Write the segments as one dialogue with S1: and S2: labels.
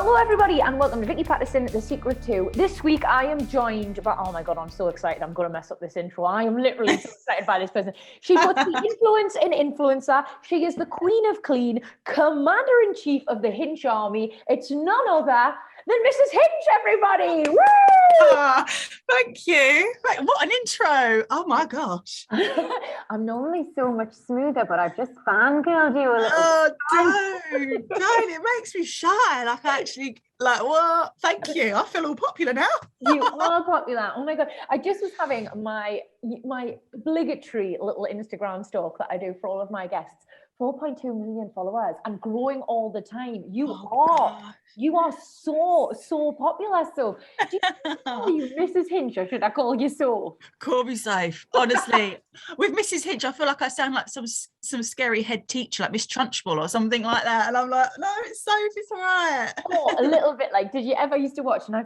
S1: Hello everybody and welcome to Vicky Pattison, The Secret To. This week I am joined by, oh my God, I'm so excited. I'm going to mess up this intro. I am literally so excited by this person. She puts the influence in influencer. She is the queen of clean, commander-in-chief of the Hinch army. It's none other than Mrs Hinch, everybody. Woo!
S2: Thank you. What an intro. Oh my gosh.
S1: I'm normally so much smoother, but I've just fangirled you a little
S2: Oh,
S1: bit.
S2: don't. It makes me shy. Like, actually, like, what? Thank you. I feel all popular now.
S1: You are popular. Oh my God. I just was having my obligatory little Instagram stalk that I do for all of my guests. 4.2 million followers and growing all the time. You are so popular. So do you call you Mrs Hinch, or should I call you so?
S2: Call me safe. Honestly, with Mrs Hinch, I feel like I sound like some scary head teacher, like Miss Trunchbull or something like that. And I'm like, no, it's safe. It's all right.
S1: Oh, a little bit like, did you ever used to watch, and I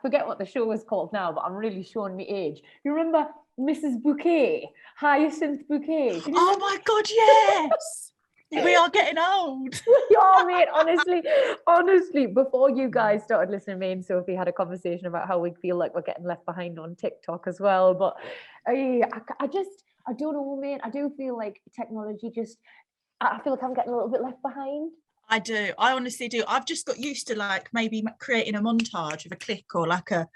S1: forget what the show was called now, but I'm really showing me age. You remember Mrs Bouquet, Hyacinth Bouquet?
S2: Oh my God, yes. We are getting old.
S1: We are, mate. Honestly, before you guys started listening, me and Sophie had a conversation about how we feel like we're getting left behind on TikTok as well. But I don't know, mate. I do feel like technology I feel like I'm getting a little bit left behind.
S2: I do. I honestly do. I've just got used to like maybe creating a montage of a click or like a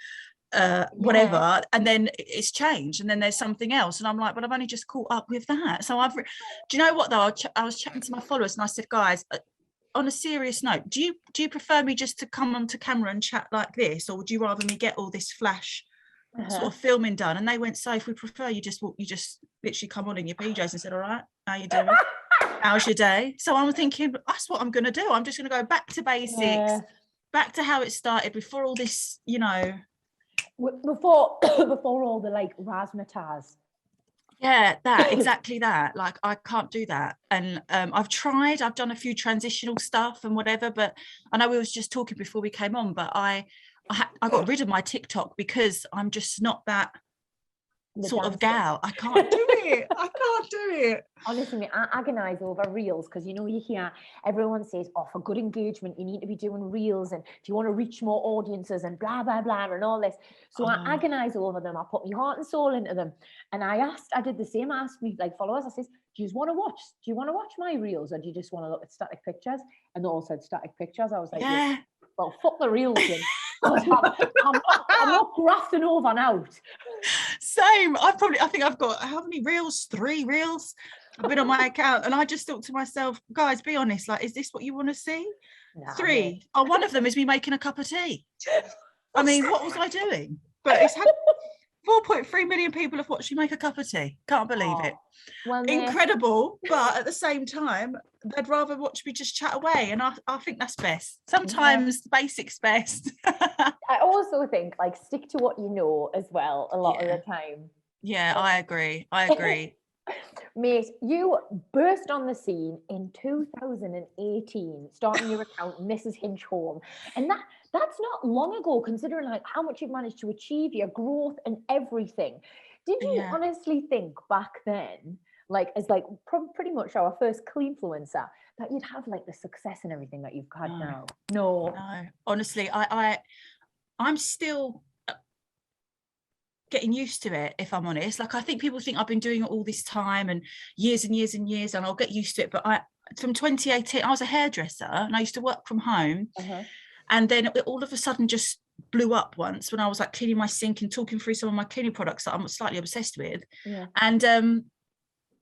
S2: whatever, and then it's changed and then there's something else, and I'm like, but I've only just caught up with that. So do you know what though, I was chatting to my followers and I said, guys, on a serious note, do you prefer me just to come onto camera and chat like this, or would you rather me get all this flash sort of filming done? And they went, so if we prefer you just literally come on in your PJs and said, all right, how you doing? How's your day? So I'm thinking, that's what I'm going to do. I'm just going to go back to basics, back to how it started before all this, you know,
S1: before all the like razzmatazz.
S2: Yeah, exactly that. Like, I can't do that. And I've done a few transitional stuff and whatever, but I know we was just talking before we came on, but I got rid of my TikTok because I'm just not that sort of gal. I can't do it.
S1: Honestly, I agonize over reels because you hear everyone says, oh, for good engagement you need to be doing reels, and do you want to reach more audiences and blah blah blah and all this. So I agonize over them. I put my heart and soul into them, and I did the same. I asked me like followers, I says, do you want to watch my reels, or do you just want to look at static pictures? And they all said static pictures. I was like, yeah. Well, fuck the reels then. I'm not grafting over and out.
S2: Same. I think I've got how many reels? 3 reels. I've been on my account, and I just thought to myself, guys, be honest. Like, is this what you want to see?
S1: Nah,
S2: 3. Oh, one of them is me making a cup of tea. I mean, what was I doing? But it's had 4.3 million people have watched me make a cup of tea. Can't believe it. Well, incredible, but at the same time, they'd rather watch me just chat away, and I think that's best. Sometimes the basic's best.
S1: I also think like stick to what you know as well a lot of the time.
S2: Yeah, I agree.
S1: Mate, you burst on the scene in 2018, starting your account Mrs Hinch Home, and that's not long ago, considering like how much you've managed to achieve, your growth and everything. Did you honestly think back then, like as like pretty much our first clean influencer, that you'd have like the success and everything that you've had now? No.
S2: Honestly, I'm still getting used to it, if I'm honest. Like, I think people think I've been doing it all this time and years and years and years, and I'll get used to it. But from 2018, I was a hairdresser and I used to work from home. And then it all of a sudden just blew up once when I was like cleaning my sink and talking through some of my cleaning products that I'm slightly obsessed with. And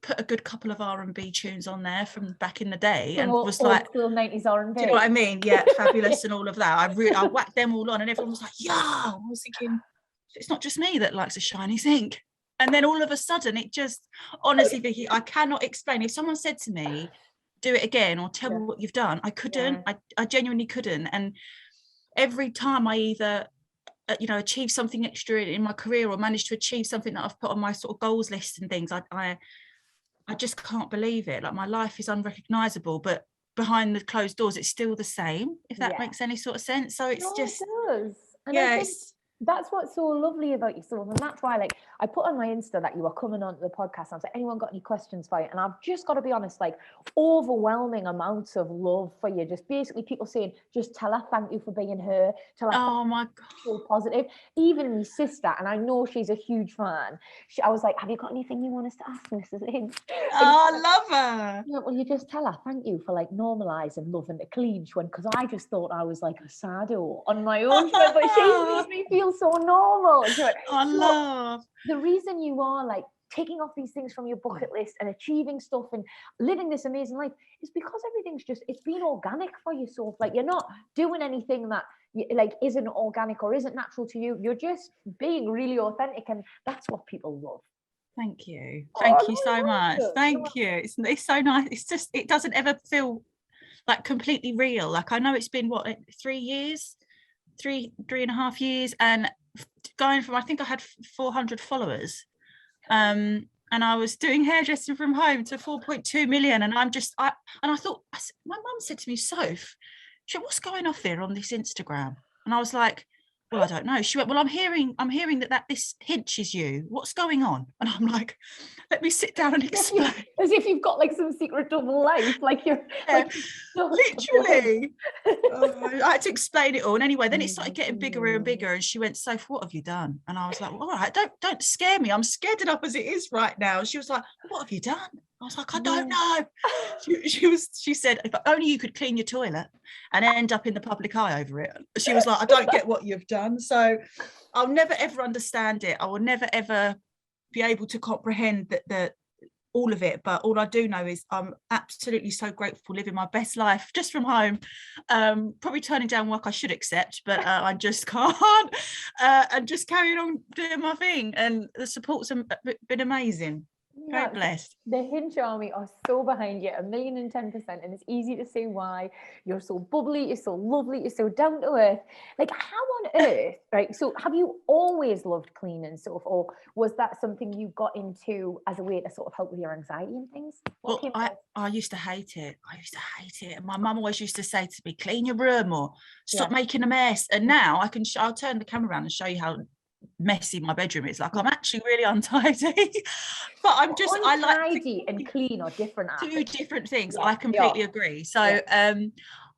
S2: put a good couple of R&B tunes on there from back in the day, and was like,
S1: cool 90s R&B.
S2: Do you know what I mean? Yeah, fabulous and all of that. I whacked them all on, and everyone was like, yeah. I was thinking, it's not just me that likes a shiny sink. And then all of a sudden it just, honestly, Vicky, I cannot explain. If someone said to me, do it again or tell me what you've done, I couldn't. I genuinely couldn't. And every time I either achieve something extra in my career or manage to achieve something that I've put on my sort of goals list and things, I just can't believe it. Like, my life is unrecognizable, but behind the closed doors it's still the same, if that makes any sort of sense. So it's
S1: it does. And that's what's so lovely about yourself, and that's why, like, I put on my Insta that you were coming on to the podcast. I was like, anyone got any questions for you? And I've just got to be honest, like overwhelming amounts of love for you. Just basically people saying, just tell her thank you for being her. Tell her
S2: Oh my God.
S1: so positive. Even my sister, and I know she's a huge fan. I was like, have you got anything you want us to ask Mrs Hinch?
S2: Oh, I love her.
S1: Yeah, well, you just tell her thank you for like normalising loving to clean. She went, because I just thought I was like a sado on my own. She went, but she made me feel so normal. She went,
S2: I love.
S1: The reason you are like taking off these things from your bucket list and achieving stuff and living this amazing life is because everything's just, it's been organic for you. So like you're not doing anything that like isn't organic or isn't natural to you. You're just being really authentic, and that's what people love.
S2: Thank you. Thank you so much. Thank you. It's so nice. It's just, it doesn't ever feel like completely real. Like I know it's been what, 3 years, three and a half years, and going from, I think I had 400 followers, and I was doing hairdressing from home to 4.2 million, and I thought, my mum said to me, Soph, she went, what's going off here on this Instagram? And I was like, well, I don't know. She went, well, I'm hearing that this Hinch is you. What's going on? And I'm like, let me sit down and explain.
S1: As if you've got like some secret double life, like you're like,
S2: literally. I had to explain it all. And anyway, then it started getting bigger and bigger. And she went, Soph, what have you done? And I was like, well, all right, don't scare me. I'm scared enough as it is right now. And she was like, what have you done? I was like, I don't know. She said, if only you could clean your toilet and end up in the public eye over it. She was like, I don't get what you've done. So I'll never ever understand it. I will never ever be able to comprehend that all of it. But all I do know is I'm absolutely so grateful, living my best life just from home. Probably turning down work I should accept, but I just can't. And just carrying on doing my thing. And the support's been amazing. Very blessed.
S1: The Hinch Army are so behind you, 1,010%, and it's easy to see why. You're so bubbly, you're so lovely, you're so down to earth. Like, how on earth, right? So have you always loved cleaning stuff, or was that something you got into as a way to sort of help with your anxiety and things?
S2: Well, I used to hate it. And my mum always used to say to me, clean your room or stop making a mess. And now I'll turn the camera around and show you how messy my bedroom is. Like, I'm actually really untidy. But I'm just, I like
S1: untidy and clean are different.
S2: Two different things. I completely agree. So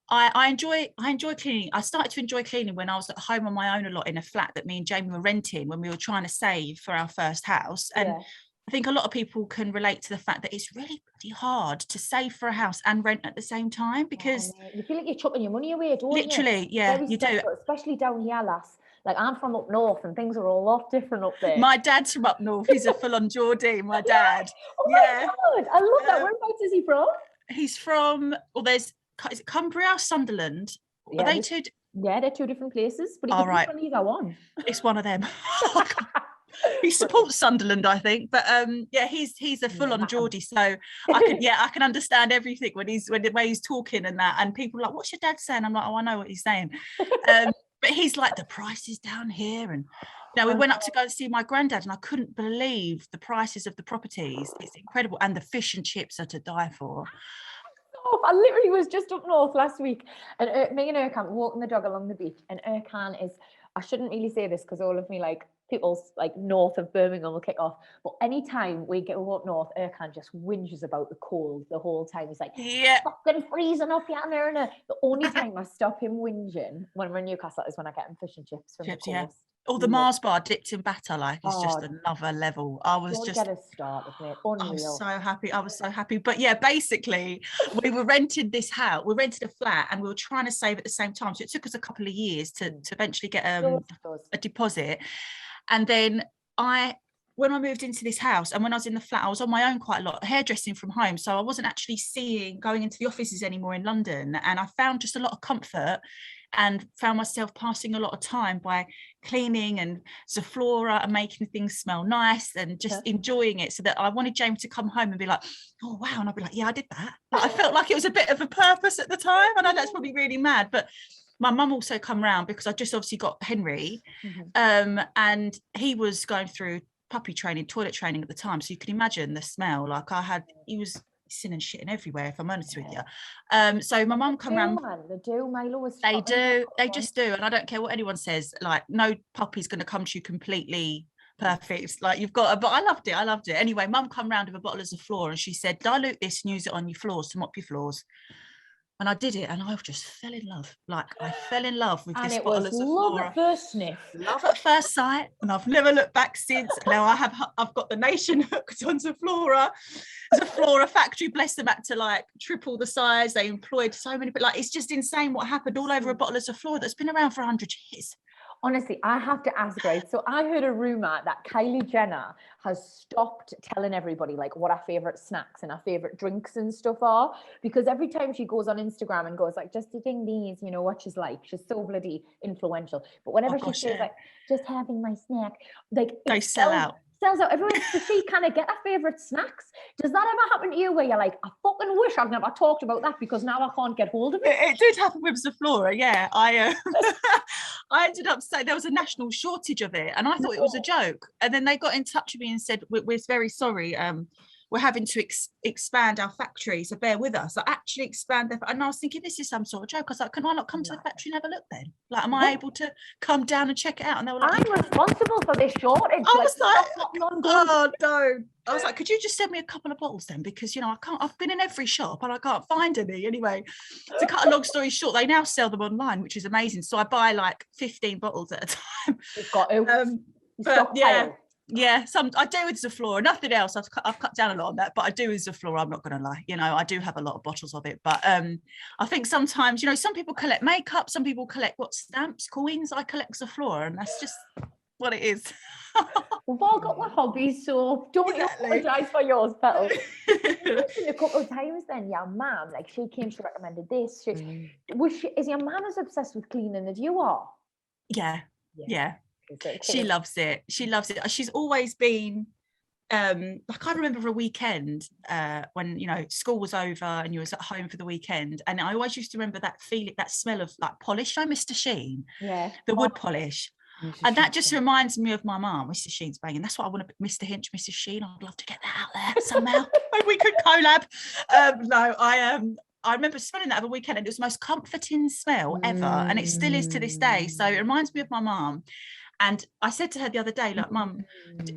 S2: I enjoy cleaning. I started to enjoy cleaning when I was at home on my own a lot in a flat that me and Jamie were renting when we were trying to save for our first house. And I think a lot of people can relate to the fact that it's really pretty hard to save for a house and rent at the same time, because
S1: you feel like you're chucking your money away, don't you?
S2: Literally, yeah, you do.
S1: Especially down here, lass. Like, I'm from up north and things are a lot different up there.
S2: My dad's from up north. He's a full-on Geordie, my dad.
S1: Oh my God, I love that. Whereabouts is he from?
S2: He's from, is it Cumbria, Sunderland? Are they two?
S1: Yeah, they're two different places, but he could be from either one.
S2: It's one of them. He supports Sunderland, I think, but he's a full-on Geordie, so I can understand everything when the way he's talking and that, and people are like, what's your dad saying? I'm like, oh, I know what he's saying. But he's like, the price is down here, and we went up to go and see my granddad, and I couldn't believe the prices of the properties. It's incredible, and the fish and chips are to die for.
S1: I literally was just up north last week, and me and Erkan walking the dog along the beach, and Erkan is, I shouldn't really say this because all of me like people like north of Birmingham will kick off, but anytime we get up north, Erkan just whinges about the cold the whole time. He's like, fucking freezing up here, Nerna. The only time I stop him whinging when we're in Newcastle is when I get him fish and chips from the coast.
S2: Or the Mars bar dipped in batter, like, it's just another level. I was just
S1: get us started, mate. Unreal.
S2: I was so happy. But yeah, basically, we were renting this house. We rented a flat, and we were trying to save at the same time. So it took us a couple of years to eventually get a deposit. And then when I moved into this house, and when I was in the flat, I was on my own quite a lot, hairdressing from home. So I wasn't actually going into the offices anymore in London. And I found just a lot of comfort and found myself passing a lot of time by cleaning and Zaflora and making things smell nice and just enjoying it, so that I wanted James to come home and be like, oh wow, and I'd be like, yeah, I did that. I felt like it was a bit of a purpose at the time. I know that's probably really mad, but my mum also come round because I just obviously got Henry, and he was going through puppy training, toilet training at the time, so you can imagine the smell. Like, he was sin and shitting everywhere, if I'm honest with you. So my mum come round. They just do, and I don't care what anyone says. Like, no puppy's going to come to you completely Perfect. Like you've got, but I loved it. Anyway, Mum come round with a bottle of Zoflora and she said, dilute this and use it on your floors to mop your floors. And I did it, and I just fell in love. Like I fell in love with
S1: And
S2: this
S1: it
S2: bottle
S1: was
S2: of
S1: love
S2: Zoflora.
S1: at first sniff.
S2: Love at first sight, and I've never looked back since. Now I've got the nation hooked on Zoflora. Zoflora factory, bless them, had to like triple the size. They employed so many, but like it's just insane what happened all over a bottle of Zoflora that's been around for 100 years.
S1: Honestly, I have to ask, right? So I heard a rumor that Kylie Jenner has stopped telling everybody like what her favorite snacks and her favorite drinks and stuff are, because every time she goes on Instagram and goes like, just eating these, you know what she's like. She's so bloody influential. But whenever she says like, just having my snack, like
S2: they sell out.
S1: Sells out. Everyone, does she kind of get her favorite snacks? Does that ever happen to you where you're like, I fucking wish I'd never talked about that because now I can't get hold of it?
S2: It did happen with Zoflora, yeah. I ended up saying there was a national shortage of it, and I thought it was a joke. And then they got in touch with me and said, we're very sorry. We're having to expand our factory, so bear with us. I actually expand their, and I was thinking, this is some sort of joke. I was like, can I not come to the factory and have a look then? Like, am I able to come down and check it out? And they were like,
S1: I'm responsible for this shortage.
S2: I was like, oh no. I was like, could you just send me a couple of bottles then? Because, you know, I've been in every shop and I can't find any. Anyway, to cut a long story short, they now sell them online, which is amazing. So I buy like 15 bottles at a time.
S1: You've got to.
S2: But yeah, some I do with Zoflora, nothing else. I've cut down a lot on that, but I do with Zoflora. I'm not going to lie. You know, I do have a lot of bottles of it, but I think sometimes, you know, some people collect makeup, some people collect stamps, coins. I collect Zoflora, and that's just what it is.
S1: We've all got our hobbies, so don't apologise for yours, Petal. You mentioned a couple of times then your mum, like she recommended this. Is your mum as obsessed with cleaning as you are?
S2: Yeah. She loves it. She's always been like, I remember a weekend when, you know, school was over and you was at home for the weekend, and I always used to remember that feeling, that smell of like polish. You know, Mr. Sheen, the wood polish. And that just reminds me of my mum. Mr. Sheen's banging. That's what I want to, Mr. Hinch, Mrs. Sheen. I'd love to get that out there somehow. Maybe we could collab. I remember smelling that over a weekend, and it was the most comforting smell ever. And it still is to this day. So it reminds me of my mum. And I said to her the other day, like, Mum,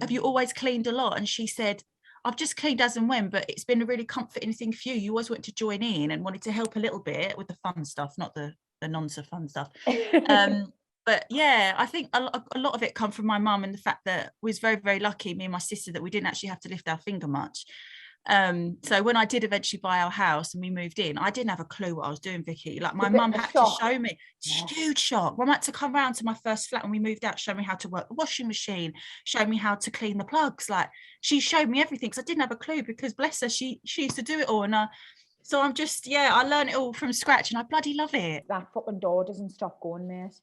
S2: have you always cleaned a lot? And she said, I've just cleaned as and when, but it's been a really comforting thing for you. You always wanted to join in and wanted to help a little bit with the fun stuff, not the non-so-fun stuff. But yeah, I think a lot of it come from my mum, and the fact that we was very, very lucky, me and my sister, that we didn't actually have to lift our finger much. So when I did eventually buy our house and we moved in, I didn't have a clue what I was doing, Vicky. Like, my mum had to show me. Huge shock. Mum had to come round to my first flat when we moved out, show me how to work the washing machine, show me how to clean the plugs. Like, she showed me everything, because I didn't have a clue, because bless her, she used to do it all. And so I'm just, I learned it all from scratch, and I bloody love it.
S1: That fucking door doesn't stop going, mate.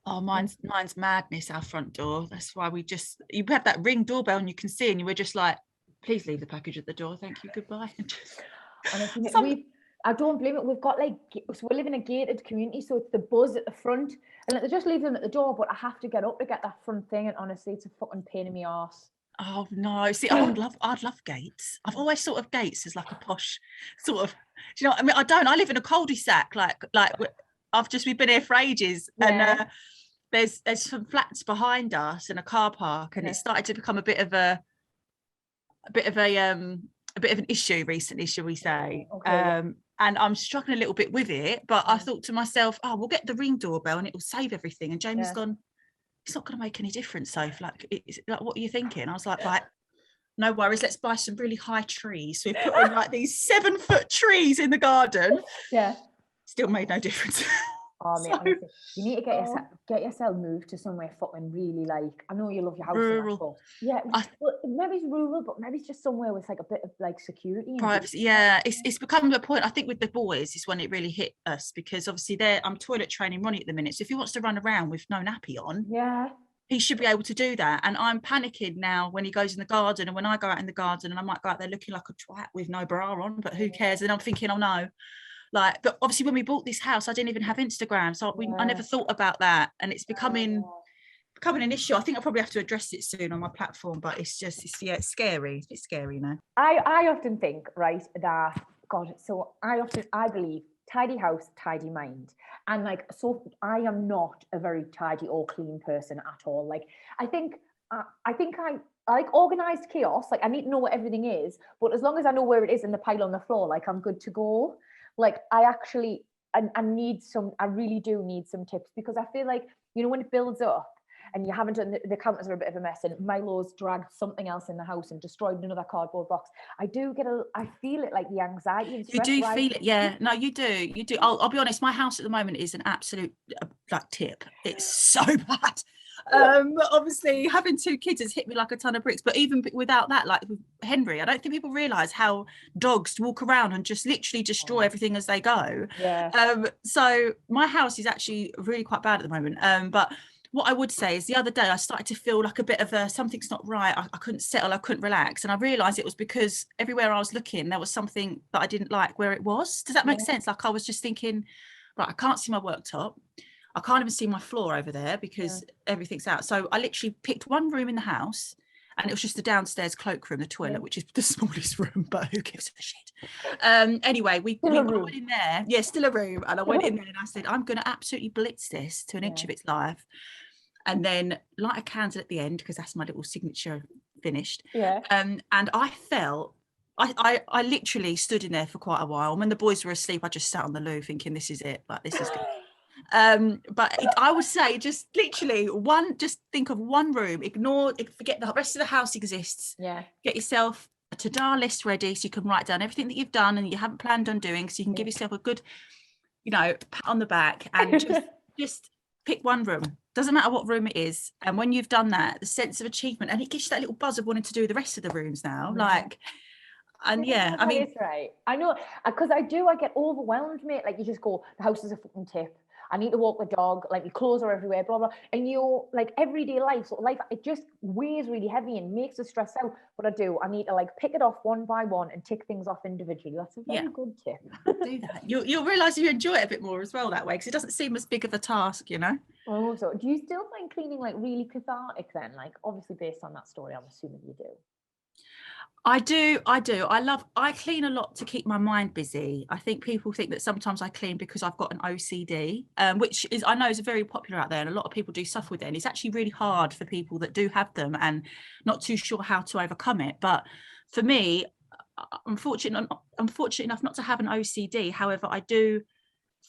S2: Oh, mine's madness, our front door. That's why you had that Ring doorbell and you can see, and you were just like, please leave the package at the door. Thank you. Goodbye.
S1: Honestly, I don't blame it. We've got so we live in a gated community, so it's the buzz at the front, and they just leave them at the door, but I have to get up to get that front thing, and honestly, it's a fucking pain in my arse. Oh
S2: no, see, I'd love gates. I've always thought of gates as like a posh sort of, do you know what I mean? I live in a cul-de-sac, like we've been here for ages, and there's some flats behind us and a car park, and it started to become a bit of an issue recently, shall we say. And I'm struggling a little bit with it, but I thought to myself, we'll get the Ring doorbell and it will save everything. And Jamie's gone, it's not going to make any difference, Soph. Like, what are you thinking? I was like, right, no worries, let's buy some really high trees. So we put in like these 7-foot trees in the garden. Still made no difference.
S1: Oh, mate, honestly, you need to get yourself moved to somewhere fucking really, like, I know you love your house.
S2: Rural.
S1: Well, maybe it's rural, but maybe it's just somewhere with like a bit of like security.
S2: Privacy, yeah. It's become the point, I think, with the boys is when it really hit us, because obviously I'm toilet training Ronnie at the minute. So if he wants to run around with no nappy on, he should be able to do that. And I'm panicking now when he goes in the garden, and when I go out in the garden, and I might go out there looking like a twat with no bra on, but who cares? And I'm thinking, oh no. Like, but obviously when we bought this house, I didn't even have Instagram, so I never thought about that, and it's becoming an issue. I think I'll probably have to address it soon on my platform, but it's scary. It's a bit scary now.
S1: I often think, right, that I believe tidy house, tidy mind, and like, so I am not a very tidy or clean person at all. Like, I think I think I like organized chaos. Like I need to know what everything is, but as long as I know where it is in the pile on the floor, like I'm good to go. Like I need I really do need some tips, because I feel like, when it builds up and you haven't done, the counters are a bit of a mess and Milo's dragged something else in the house and destroyed another cardboard box. I feel it, like the anxiety and stress.
S2: You do feel it, yeah. No, you do. I'll be honest, my house at the moment is an absolute like tip. It's so bad. Obviously having 2 kids has hit me like a ton of bricks, but even without that, like with Henry, I don't think people realize how dogs walk around and just literally destroy everything as they go. So my house is actually really quite bad at the moment, but what I would say is the other day I started to feel like a bit of something's not right. I couldn't settle, I couldn't relax, and I realized it was because everywhere I was looking there was something that I didn't like where it was. Does that make sense? Like I was just thinking, right, I can't see my worktop, I can't even see my floor over there because everything's out. So I literally picked one room in the house, and it was just the downstairs cloakroom, the toilet, which is the smallest room, but who gives a shit? Anyway, I went in there. Yeah, still a room. And I went in there and I said, I'm going to absolutely blitz this to an inch of its life. And then light a candle at the end, because that's my little signature finished. And I felt, I literally stood in there for quite a while. And when the boys were asleep, I just sat on the loo thinking, this is it. Like, this is good. But I would say just literally just think of one room, forget the rest of the house exists. Get yourself a to-do list ready so you can write down everything that you've done and you haven't planned on doing, so you can give yourself a good, pat on the back, and just pick one room. Doesn't matter what room it is. And when you've done that, the sense of achievement, and it gives you that little buzz of wanting to do the rest of the rooms now. I mean,
S1: it's right. I know, because I get overwhelmed, mate. Like you just go, the house is a fucking tip. I need to walk the dog, like your clothes are everywhere, blah, blah. And like everyday life, it just weighs really heavy and makes us stress out. But I need to like pick it off one by one and tick things off individually. That's a very good tip.
S2: Do that. You'll realise you enjoy it a bit more as well that way, because it doesn't seem as big of a task,
S1: Oh, so do you still find cleaning like really cathartic then? Like obviously based on that story, I'm assuming you do.
S2: I do. I clean a lot to keep my mind busy. I think people think that sometimes I clean because I've got an OCD, which is, I know, is very popular out there, and a lot of people do suffer with it. And it's actually really hard for people that do have them and not too sure how to overcome it. But for me, I'm fortunate enough not to have an OCD. However, I do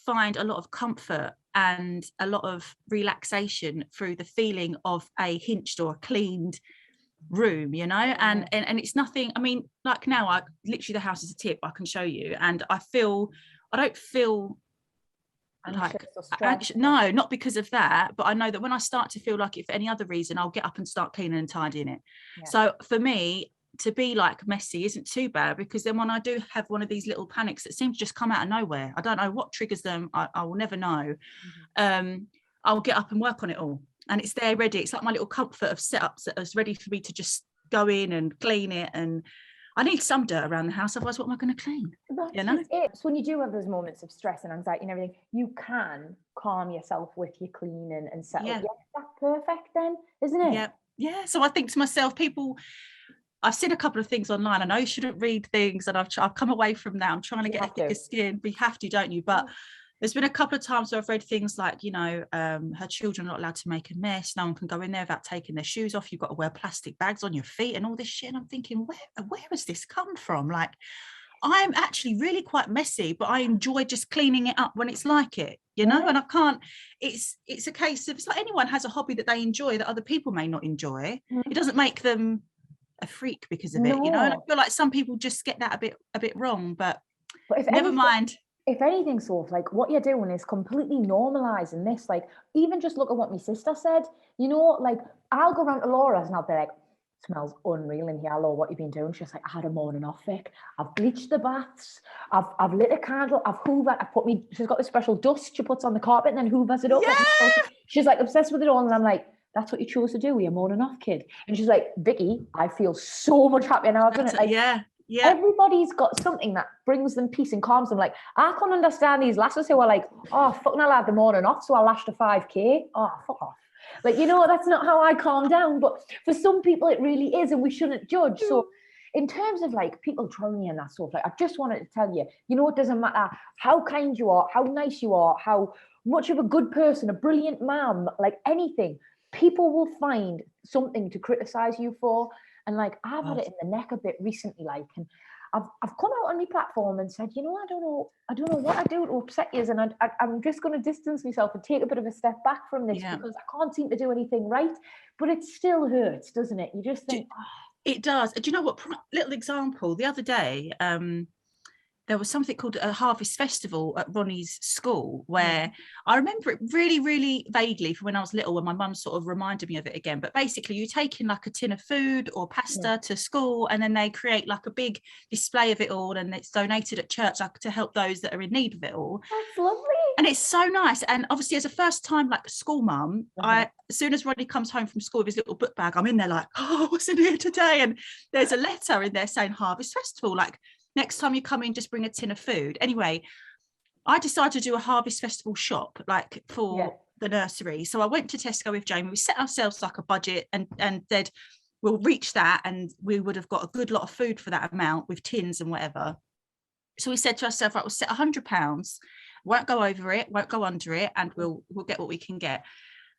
S2: find a lot of comfort and a lot of relaxation through the feeling of a hinched or a cleaned room, and it's nothing. I mean, like now, I literally, the house is a tip, I can show you, and I don't feel like anxious. No, not because of that, but I know that when I start to feel like it for any other reason, I'll get up and start cleaning and tidying it. So for me to be like messy isn't too bad, because then when I do have one of these little panics that seem to just come out of nowhere, I don't know what triggers them, I will never know. I'll get up and work on it all, and it's there ready. It's like my little comfort of setups that is ready for me to just go in and clean it. And I need some dirt around the house, otherwise what am I going to clean?
S1: It's when you do have those moments of stress and anxiety and everything, you can calm yourself with your cleaning and settle. That's perfect then, isn't it?
S2: Yeah. So I think to myself, I've seen a couple of things online. I know you shouldn't read things, and I've come away from that. I'm trying to get a thicker skin. We have to, don't you? But there's been a couple of times where I've read things like, her children are not allowed to make a mess. No one can go in there without taking their shoes off. You've got to wear plastic bags on your feet and all this shit. And I'm thinking, where has this come from? Like, I'm actually really quite messy, but I enjoy just cleaning it up when it's like it, and I can't, it's a case of, it's like anyone has a hobby that they enjoy that other people may not enjoy. It doesn't make them a freak because of it, and I feel like some people just get that a bit wrong, but if never mind.
S1: If anything, sort of like what you're doing is completely normalizing this. Like, even just look at what my sister said, like I'll go around to Laura's and I'll be like, smells unreal in here, Laura, what you been doing? She's like, I had a morning off, Vic. I've bleached the baths, I've lit a candle, I've hoovered, she's got this special dust she puts on the carpet and then hoovers it up. She's like obsessed with it all, and I'm like, that's what you chose to do with your morning off, kid. And she's like, Vicky, I feel so much happier now I've done it. Like, everybody's got something that brings them peace and calms them. Like, I can't understand these lasses who are like, oh, fucking hell, I had the morning off, so I lashed a 5K. Oh, fuck off. Like, that's not how I calm down. But for some people, it really is, and we shouldn't judge. So in terms of like people trying and that sort of, like, I just wanted to tell you, it doesn't matter how kind you are, how nice you are, how much of a good person, a brilliant mom, like anything. people will find something to criticize you for. And like, I've had it in the neck a bit recently, like, and I've come out on my platform and said, you know, I don't know what I do to upset you, and I'm just going to distance myself and take a bit of a step back from this because I can't seem to do anything right. But it still hurts, doesn't it? You just think,
S2: it does. Do you know what? Little example. The other day, there was something called a harvest festival at Ronnie's school, where I remember it really, really vaguely from when I was little, when my mum sort of reminded me of it again. But basically, you take in like a tin of food or pasta to school, and then they create like a big display of it all, and it's donated at church, like, to help those that are in need of it all.
S1: That's lovely.
S2: And it's so nice. And obviously, as a first time like school mum, as soon as Ronnie comes home from school with his little book bag, I'm in there like, oh, what's in here today? And there's a letter in there saying Harvest Festival, like, next time you come in, just bring a tin of food. Anyway, I decided to do a Harvest Festival shop, like, for the nursery. So I went to Tesco with Jamie. We set ourselves like a budget and said, we'll reach that, and we would have got a good lot of food for that amount with tins and whatever. So we said to ourselves, right, we'll set £100, won't go over it, won't go under it, and we'll get what we can get.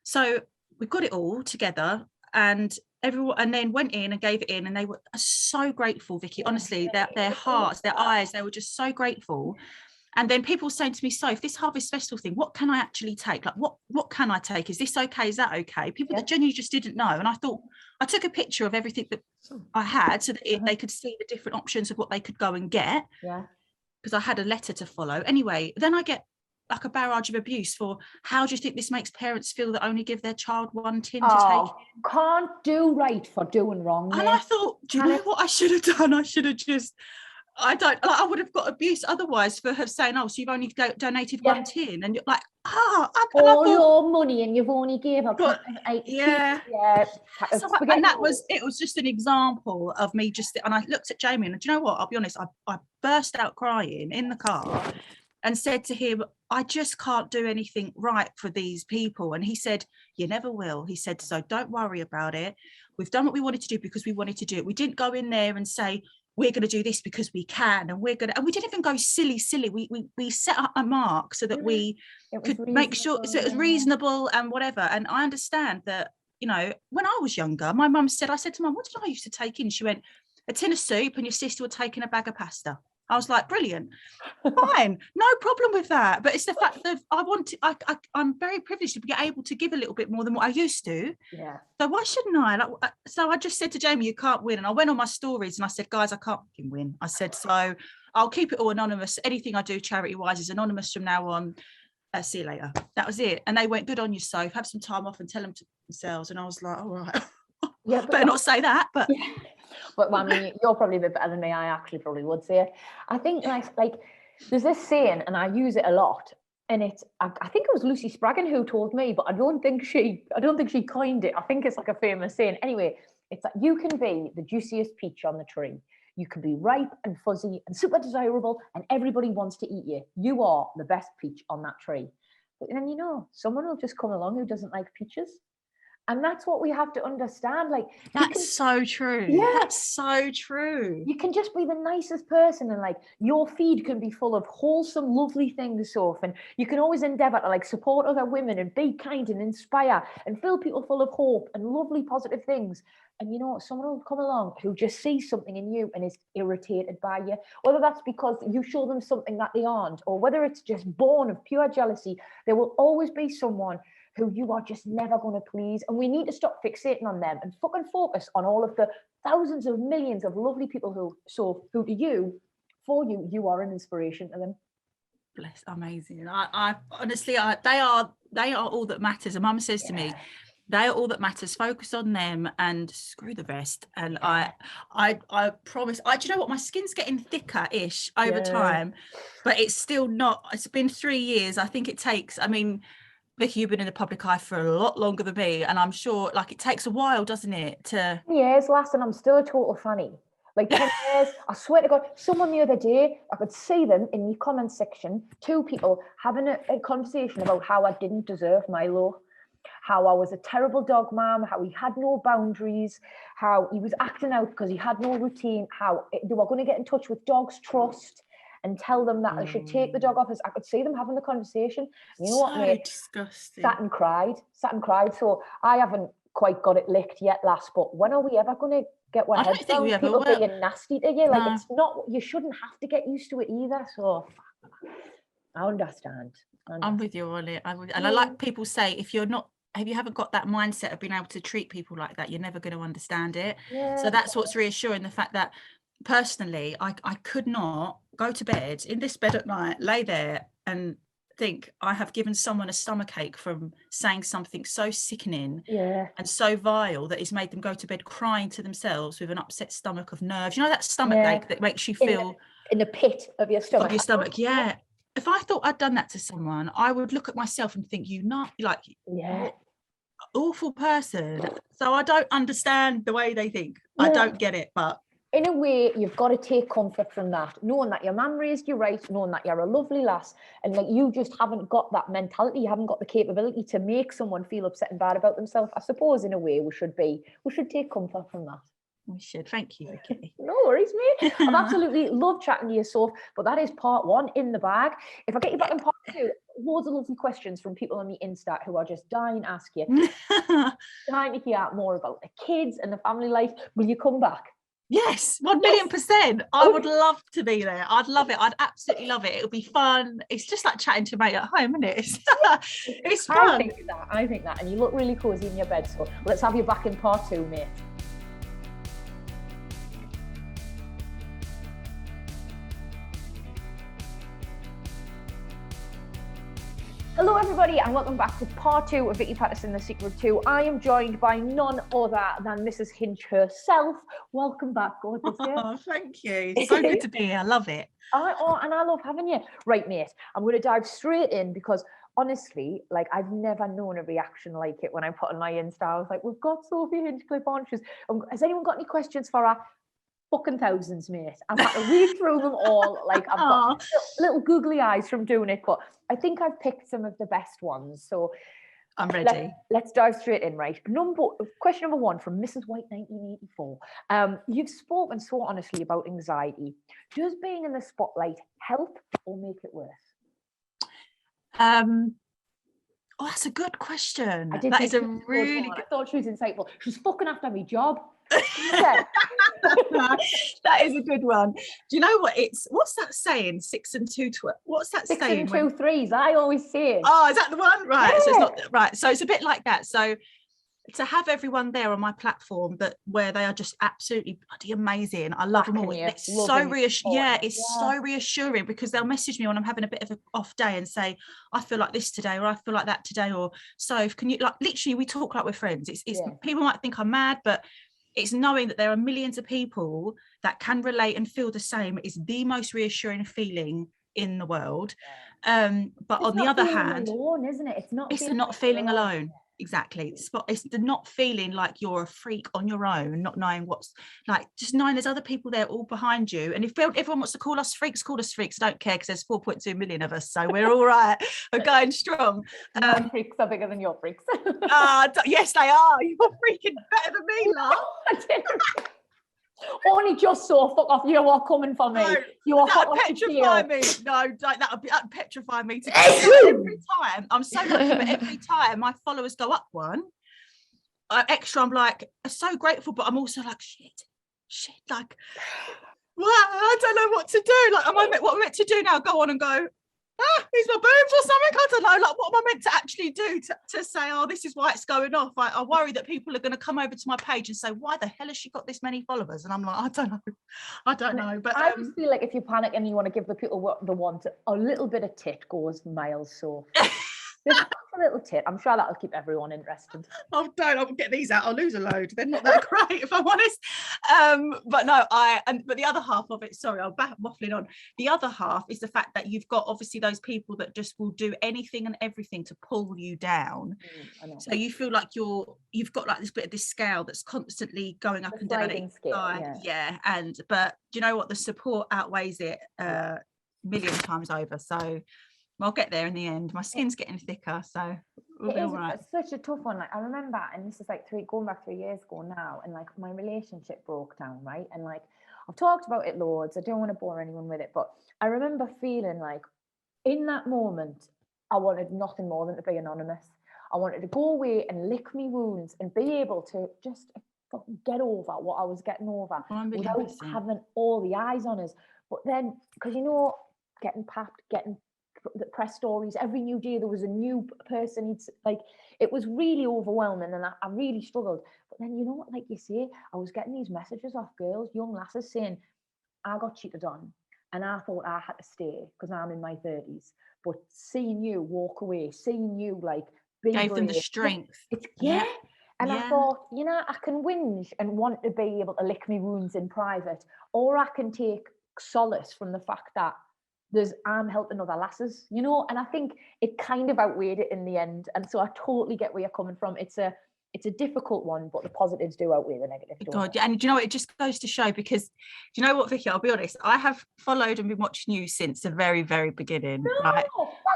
S2: So we got it all together, and everyone, and then went in and gave it in, and they were so grateful, Vicky. Honestly, their hearts, their eyes, they were just so grateful. And then people saying to me, so if this Harvest Festival thing, what can I actually take? Like, what can I take? Is this okay? Is that okay? People that genuinely just didn't know. And I thought, I took a picture of everything that I had so that they could see the different options of what they could go and get. Yeah. Because I had a letter to follow. Anyway, then I get like a barrage of abuse for, how do you think this makes parents feel that only give their child one tin to take?
S1: Can't do right for doing wrong.
S2: And I thought, do you know what I should have done? I should have just, I would have got abuse otherwise for her saying, oh, so you've only donated one tin, and you're like,
S1: all your money, and you've only gave up.
S2: So, and it was just an example of me just, and I looked at Jamie, and do you know what? I'll be honest, I burst out crying in the car and said to him, I just can't do anything right for these people. And he said, you never will. He said, so don't worry about it. We've done what we wanted to do because we wanted to do it. We didn't go in there and say, we're going to do this because we can, and we didn't even go silly. We set up a mark so that we could make sure, so it was reasonable and whatever. And I understand that, you know, when I was younger, my mum said, I said to Mum, what did I used to take in? She went, a tin of soup, and your sister would take in a bag of pasta. I was like, brilliant, fine, no problem with that. But it's the fact that I'm very privileged to be able to give a little bit more than what I used to. Yeah. So why shouldn't I? So I just said to Jamie, you can't win. And I went on my stories and I said, guys, I can't fucking win. I said, so I'll keep it all anonymous. Anything I do charity-wise is anonymous from now on. See you later. That was it. And they went, good on you, Soph. Have some time off and tell them to themselves. And I was like, all right. Yeah, better not say that, but
S1: well, I mean, you're probably a bit better than me. I actually probably would say it. I think like there's this saying, and I use it a lot, and it's I think it was Lucy Spraggan who told me, but I don't think she coined it. I think it's like a famous saying. Anyway, it's that you can be the juiciest peach on the tree. You can be ripe and fuzzy and super desirable, and everybody wants to eat you. You are the best peach on that tree. But then, you know, someone will just come along who doesn't like peaches. And that's what we have to understand. Like,
S2: that's so true. Yeah, that's so true.
S1: You can just be the nicest person, and like your feed can be full of wholesome, lovely things, Soph. And you can always endeavor to like support other women and be kind and inspire and fill people full of hope and lovely, positive things. And you know, someone will come along who just sees something in you and is irritated by you, whether that's because you show them something that they aren't, or whether it's just born of pure jealousy. There will always be someone who you are just never going to please. And we need to stop fixating on them and fucking focus on all of the thousands of millions of lovely people who to you, for you, you are an inspiration to them.
S2: Bless, amazing. I honestly, they are all that matters. And Mum says to me, they are all that matters. Focus on them and screw the rest. And I promise. Do you know what? My skin's getting thicker-ish over time, but it's still not. It's been 3 years. I think it takes. I mean, Vicky, you've been in the public eye for a lot longer than me, and I'm sure, like, it takes a while, doesn't it?
S1: 10 years last, and I'm still a total fanny. Like 10 years, I swear to God. Someone the other day, I could see them in the comment section, 2 people having a conversation about how I didn't deserve Milo, how I was a terrible dog mom, how he had no boundaries, how he was acting out because he had no routine, how they were going to get in touch with Dog's Trust. and tell them that they should take the dog off us. I could see them having the conversation. You know what, mate?
S2: Disgusting.
S1: Sat and cried. So I haven't quite got it licked yet, lass, but when are we ever going to get our heads around people being nasty to you? Like, it's not, you shouldn't have to get used to it either. So I understand.
S2: I'm with you on it. And I like people say, if you haven't got that mindset of being able to treat people like that, you're never going to understand it.
S1: Yeah.
S2: So that's what's reassuring, the fact that personally, I could not go to bed in this bed at night, lay there and think I have given someone a stomachache from saying something so sickening and so vile that it's made them go to bed crying to themselves with an upset stomach of nerves. You know, that stomach ache that makes you feel
S1: in the pit of your stomach.
S2: Yeah. If I thought I'd done that to someone, I would look at myself and think, awful person. So I don't understand the way they think. I don't get it, but
S1: in a way, you've got to take comfort from that, knowing that your mum raised you right, knowing that you're a lovely lass, and like you just haven't got that mentality, you haven't got the capability to make someone feel upset and bad about themselves. I suppose in a way we should take comfort from that.
S2: We should. Thank you, Vicky.
S1: No worries, mate. I've absolutely loved chatting to you, Soph, but that is part 1 in the bag. If I get you back in part 2, loads of lovely questions from people on the Insta who are just dying to ask you, dying to hear more about the kids and the family life. Will you come back?
S2: Yes, 1,000,000%. I would love to be there. I'd love it. I'd absolutely love it. It'll be fun. It's just like chatting to a mate at home, isn't it? It's fun.
S1: I think that. And you look really cozy in your bed. So let's have you back in part 2, mate. Hello everybody and welcome back to part 2 of Vicky Pattison, The Secret 2. I am joined by none other than Mrs Hinch herself. Welcome back, gorgeous.
S2: Oh, thank you. So good to be here. I love it.
S1: And I love having you. Right, mate, I'm going to dive straight in because honestly, like, I've never known a reaction like it when I put on my Insta. I was like, we've got Sophie Hinchcliffe on. Has anyone got any questions for her? Fucking thousands, mate. I've had to read through them all. Like, I've got little googly eyes from doing it, but I think I've picked some of the best ones. So
S2: I'm ready.
S1: Let's dive straight in, right? Question number 1 from Mrs White 1984. You've spoken so honestly about anxiety. Does being in the spotlight help or make it worse?
S2: That's a good question.
S1: I
S2: thought
S1: she was insightful. She's fucking after me job.
S2: That is a good one. Do you know what's that saying? 6 and 2 what's that
S1: 6
S2: saying?
S1: 6 and 2 3s. I always say it.
S2: Oh, is that the one? Right.
S1: Yeah.
S2: So it's not right. So it's a bit like that. So to have everyone there on my platform where they are just absolutely bloody amazing. I love them all. It's so reassuring. Yeah, it's so reassuring because they'll message me when I'm having a bit of an off day and say, I feel like this today, or I feel like that today, or so can you, like, literally we talk like we're friends. It's people might think I'm mad, but it's knowing that there are millions of people that can relate and feel the same is the most reassuring feeling in the world. But it's on the other hand,
S1: alone, isn't it?
S2: It's not feeling alone. Exactly. It's the not feeling like you're a freak on your own, not knowing what's like, just knowing there's other people there all behind you. And if everyone wants to call us freaks, call us freaks. I don't care because there's 4.2 million of us, so we're all right. We're going strong.
S1: My freaks are bigger than your freaks.
S2: Yes, they are. You're freaking better than me, love.
S1: Only just so fuck off. You are coming for me.
S2: No,
S1: you are
S2: that petrify me. No, that petrify me. Every time, I'm so lucky, but every time my followers go up one extra, I'm like, I'm so grateful, but I'm also like, shit, like, wow, I don't know what to do. Like, what am I meant to do now? Go on and go, these my boobs or something? I don't know. Like, what am I meant to actually do to say, oh, this is why it's going off? I worry that people are going to come over to my page and say, why the hell has she got this many followers? And I'm like, I don't know. But
S1: I just feel like if you panic and you want to give the people what they want, a little bit of tit goes miles. So just a little tit. I'm sure that'll keep everyone interested.
S2: I'll get these out. I'll lose a load. They're not that great, if I'm honest. But no, but the other half of it, sorry, I'm waffling on. The other half is the fact that you've got obviously those people that just will do anything and everything to pull you down. So you feel like you've got like this bit of this scale that's constantly going up and down each side. But do you know what? The support outweighs it a million times over. So I'll get there in the end. My skin's getting thicker, so we'll be all right.
S1: It's such a tough one. Like, I remember, and this is like going back 3 years ago now, and like my relationship broke down, right? And like I've talked about it loads. I don't want to bore anyone with it, but I remember feeling like in that moment, I wanted nothing more than to be anonymous. I wanted to go away and lick me wounds and be able to just fucking get over what I was getting over
S2: 100%.
S1: without having all the eyes on us. But then, because getting papped, getting the press stories, every new day there was a new person. It's like, it was really overwhelming and I really struggled. But then, like you say, I was getting these messages off girls, young lasses saying, I got cheated on and I thought I had to stay because I'm in my 30s. But seeing you walk away, seeing you like be
S2: gave them the
S1: brave,
S2: strength.
S1: yeah. And
S2: Yeah.
S1: I thought, I can whinge and want to be able to lick me wounds in private, or I can take solace from the fact that I'm helping other lasses, and I think it kind of outweighed it in the end. And so I totally get where you're coming from. It's a difficult one, but the positives do outweigh the negatives.
S2: God, yeah. And do you know what? It just goes to show, because do you know what, Vicky? I'll be honest. I have followed and been watching you since the very, very beginning.
S1: No,
S2: right?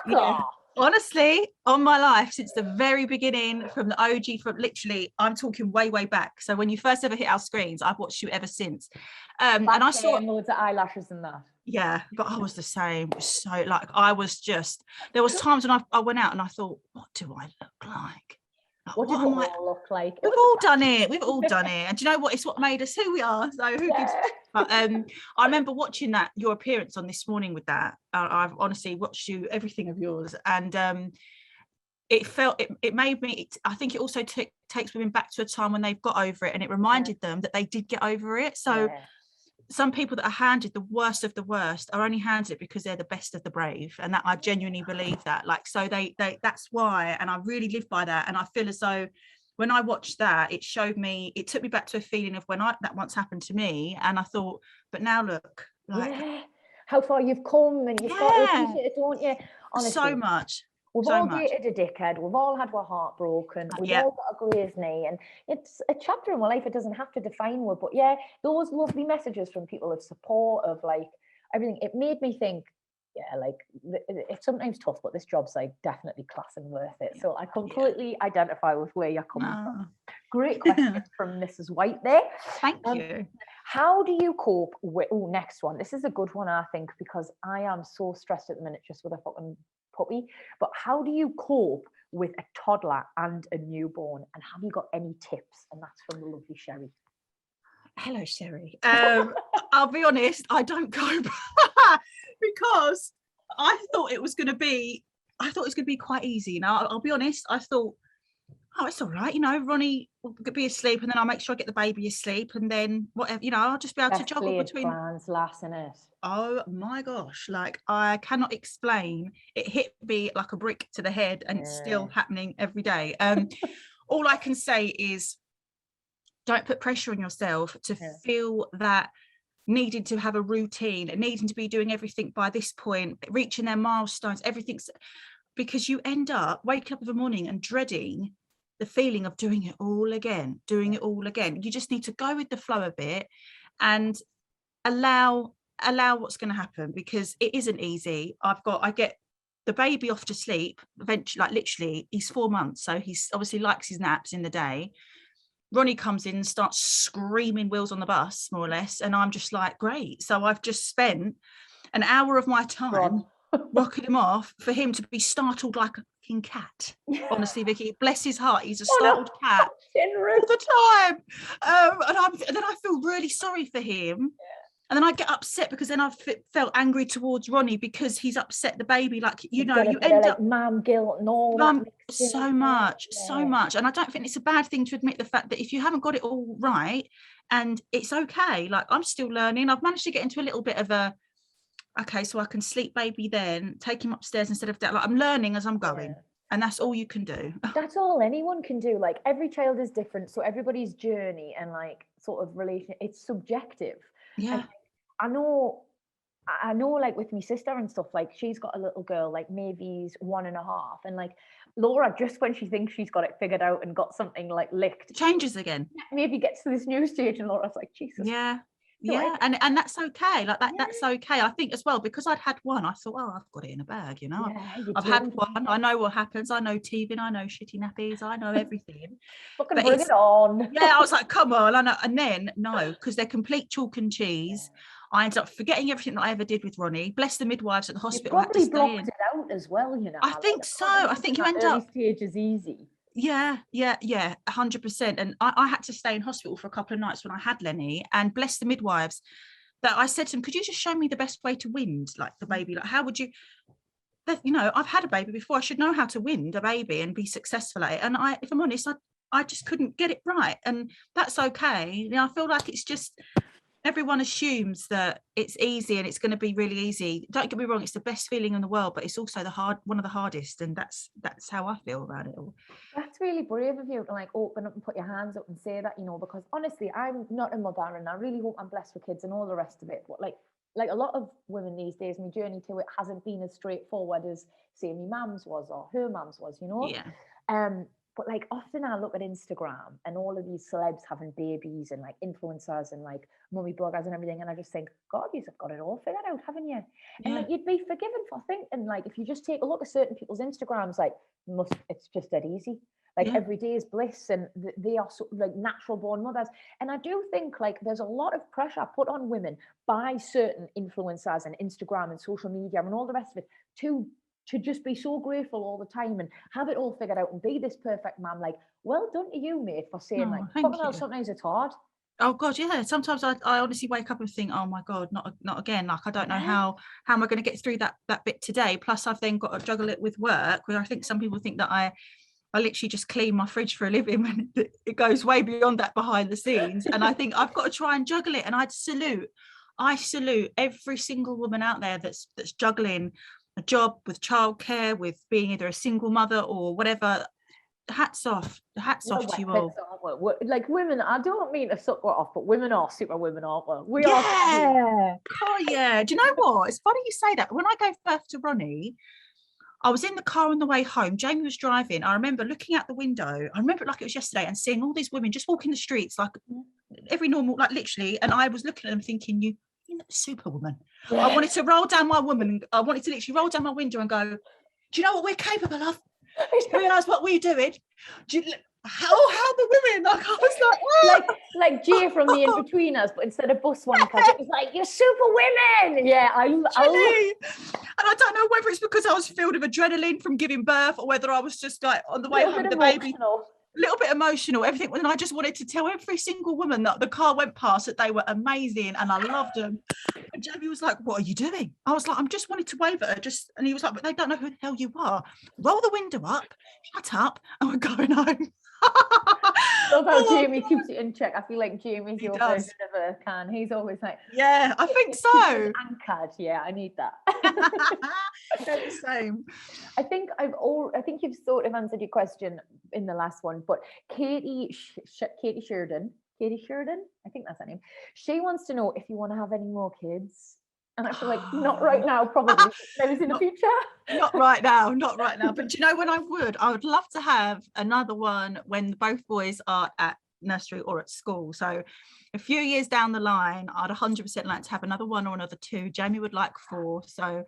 S1: fuck off.
S2: Honestly, on my life, since the very beginning, from the OG, from literally, I'm talking way, way back. So when you first ever hit our screens, I've watched you ever since. And I saw
S1: loads of eyelashes and that.
S2: Yeah, but I was the same. So like, I was just, there was times when I went out and I thought, what do I look like?
S1: What do we all look like?
S2: We've all done it. We've all done it. And do you know what? It's what made us who we are. So who gives? But I remember watching your appearance on This Morning with that. I've honestly watched everything of yours, and it made me. I think it also takes women back to a time when they've got over it, and it reminded them that they did get over it. So. Some people that are handed the worst of the worst are only handed it because they're the best of the brave, and that I genuinely believe that. Like, so they that's why, and I really live by that. And I feel as though when I watched that, it took me back to a feeling of when that once happened to me, and I thought, but now look, like
S1: how far you've come, and you start to appreciate it, don't you? Honestly,
S2: so much.
S1: We've all dated a dickhead. We've all had our heart broken. We've all got a glazed knee. And it's a chapter in our life. It doesn't have to define us. But yeah, those lovely messages from people of support, of like everything, it made me think, like it's sometimes tough, but this job's like definitely class and worth it. So I completely identify with where you're coming from. Great question from Mrs. White there.
S2: Thank you.
S1: How do you cope with, next one. This is a good one, I think, because I am so stressed at the minute just with a fucking puppy. But how do you cope with a toddler and a newborn? And have you got any tips? And that's from the lovely Sherry.
S2: Hello, Sherry. I'll be honest, I don't cope because I thought it was going to be quite easy. Now, I'll be honest, I thought, oh, it's all right, Ronnie will be asleep, and then I'll make sure I get the baby asleep, and then whatever, I'll just be able to juggle between
S1: plans, lass, innit?
S2: Oh my gosh, like I cannot explain. It hit me like a brick to the head, and it's still happening every day. All I can say is don't put pressure on yourself to feel that needing to have a routine and needing to be doing everything by this point, reaching their milestones, everything's, because you end up waking up in the morning and dreading the feeling of doing it all again. You just need to go with the flow a bit and allow what's going to happen, because it isn't easy. I get the baby off to sleep eventually, like literally he's 4 months, so he's obviously likes his naps in the day. Ronnie comes in and starts screaming wheels on the bus, more or less, and I'm just like, great. So I've just spent an hour of my time rocking him off for him to be startled like a fucking cat. Honestly, Vicky, bless his heart, he's a startled cat all the time. And then I feel really sorry for him. And then I get upset because then I've felt angry towards Ronnie because he's upset the baby. Like, you end up
S1: mum guilt and all that.
S2: So much. And I don't think it's a bad thing to admit the fact that if you haven't got it all right, and it's okay. Like, I'm still learning. I've managed to get into a little bit of okay, so I can sleep baby then, take him upstairs instead of that. Like, I'm learning as I'm going. And that's all you can do.
S1: That's all anyone can do. Like, every child is different. So everybody's journey and like sort of relation, it's subjective.
S2: Yeah.
S1: And I know like with my sister and stuff, like she's got a little girl, like Mavy's 1.5, and like Laura, just when she thinks she's got it figured out and got something like licked,
S2: changes again.
S1: Maybe gets to this new stage and Laura's like, Jesus.
S2: Yeah. Yeah, and that's okay. Like that's okay. I think as well, because I'd had one, I thought, oh, I've got it in a bag, you know. I've had one. I know what happens. I know teething. I know shitty nappies. I know everything.
S1: Fucking bring it on.
S2: Yeah, I was like, come on. I know. And then no, because they're complete chalk and cheese. I ended up forgetting everything that I ever did with Ronnie. Bless the midwives at the hospital.
S1: You probably blocked it out as well, you know.
S2: I think so. I think you end up.
S1: Stage is easy.
S2: Yeah, 100%. And I had to stay in hospital for a couple of nights when I had Lenny, and bless the midwives, that I said to them, could you just show me the best way to wind like the baby? Like, how would you, that, you know, I've had a baby before, I should know how to wind a baby and be successful at it. And if I'm honest, I just couldn't get it right. And that's okay. You know, I feel like it's just, everyone assumes that it's easy and it's going to be really easy. Don't get me wrong, it's the best feeling in the world, but it's also one of the hardest, and that's how I feel about it all.
S1: That's really brave of you to like open up and put your hands up and say that, you know, because honestly, I'm not a mother and I really hope I'm blessed with kids and all the rest of it. But like a lot of women these days, my journey to it hasn't been as straightforward as say my mum's was or her mum's was, you know. But like often I look at Instagram and all of these celebs having babies and like influencers and like mummy bloggers and everything, and I just think, God, you've got it all figured out, haven't you? And like you'd be forgiven for thinking like, if you just take a look at certain people's Instagrams, like it's just that easy. Like every day is bliss, and they are so, like natural born mothers. And I do think like there's a lot of pressure put on women by certain influencers and Instagram and social media and all the rest of it to just be so grateful all the time and have it all figured out and be this perfect mum. Like, well done to you, mate, for saying sometimes it's hard.
S2: Oh God, yeah. Sometimes I honestly wake up and think, oh my God, not again. Like, I don't know how am I going to get through that bit today. Plus I've then got to juggle it with work, where I think some people think that I literally just clean my fridge for a living, when it goes way beyond that behind the scenes. And I think I've got to try and juggle it. And I salute every single woman out there that's juggling a job with childcare, with being either a single mother or whatever. Hats off to you all.
S1: Like women, I don't mean to suck her off, but women are super women, aren't we?
S2: Oh yeah. Do you know what? It's funny you say that. When I gave birth to Ronnie, I was in the car on the way home. Jamie was driving. I remember looking out the window. I remember it like it was yesterday, and seeing all these women just walking the streets like every normal, like literally. And I was looking at them thinking, you're superwoman. Yeah. I wanted to roll down my woman. I wanted to literally roll down my window and go, do you know what we're capable of? Do you realise what we're doing? How the women? Like, I was
S1: like Jay from the In-Betweeners, but instead of bus one, because it was like, you're super women. Yeah,
S2: and I don't know whether it's because I was filled with adrenaline from giving birth, or whether I was just like on the way home with the baby. A little bit emotional, everything. And I just wanted to tell every single woman that the car went past that they were amazing and I loved them. And Jamie was like, what are you doing? I was like, I'm just wanting to wave at her. And he was like, but they don't know who the hell you are. Roll the window up, shut up, and we're going home.
S1: Love how Jamie keeps it in check. I feel like Jamie's your version of a can. He's always like,
S2: yeah, I think so.
S1: Anchored. Yeah, I need that.
S2: They're the same.
S1: I think you've sort of answered your question in the last one, but Katie Sheridan, I think that's her name. She wants to know if you want to have any more kids. And I feel like not right now, probably. Maybe in the future.
S2: Not right now. But do you know when I would love to have another one when both boys are at nursery or at school. So a few years down the line, I'd 100% like to have another one or another two. Jamie would like 4. So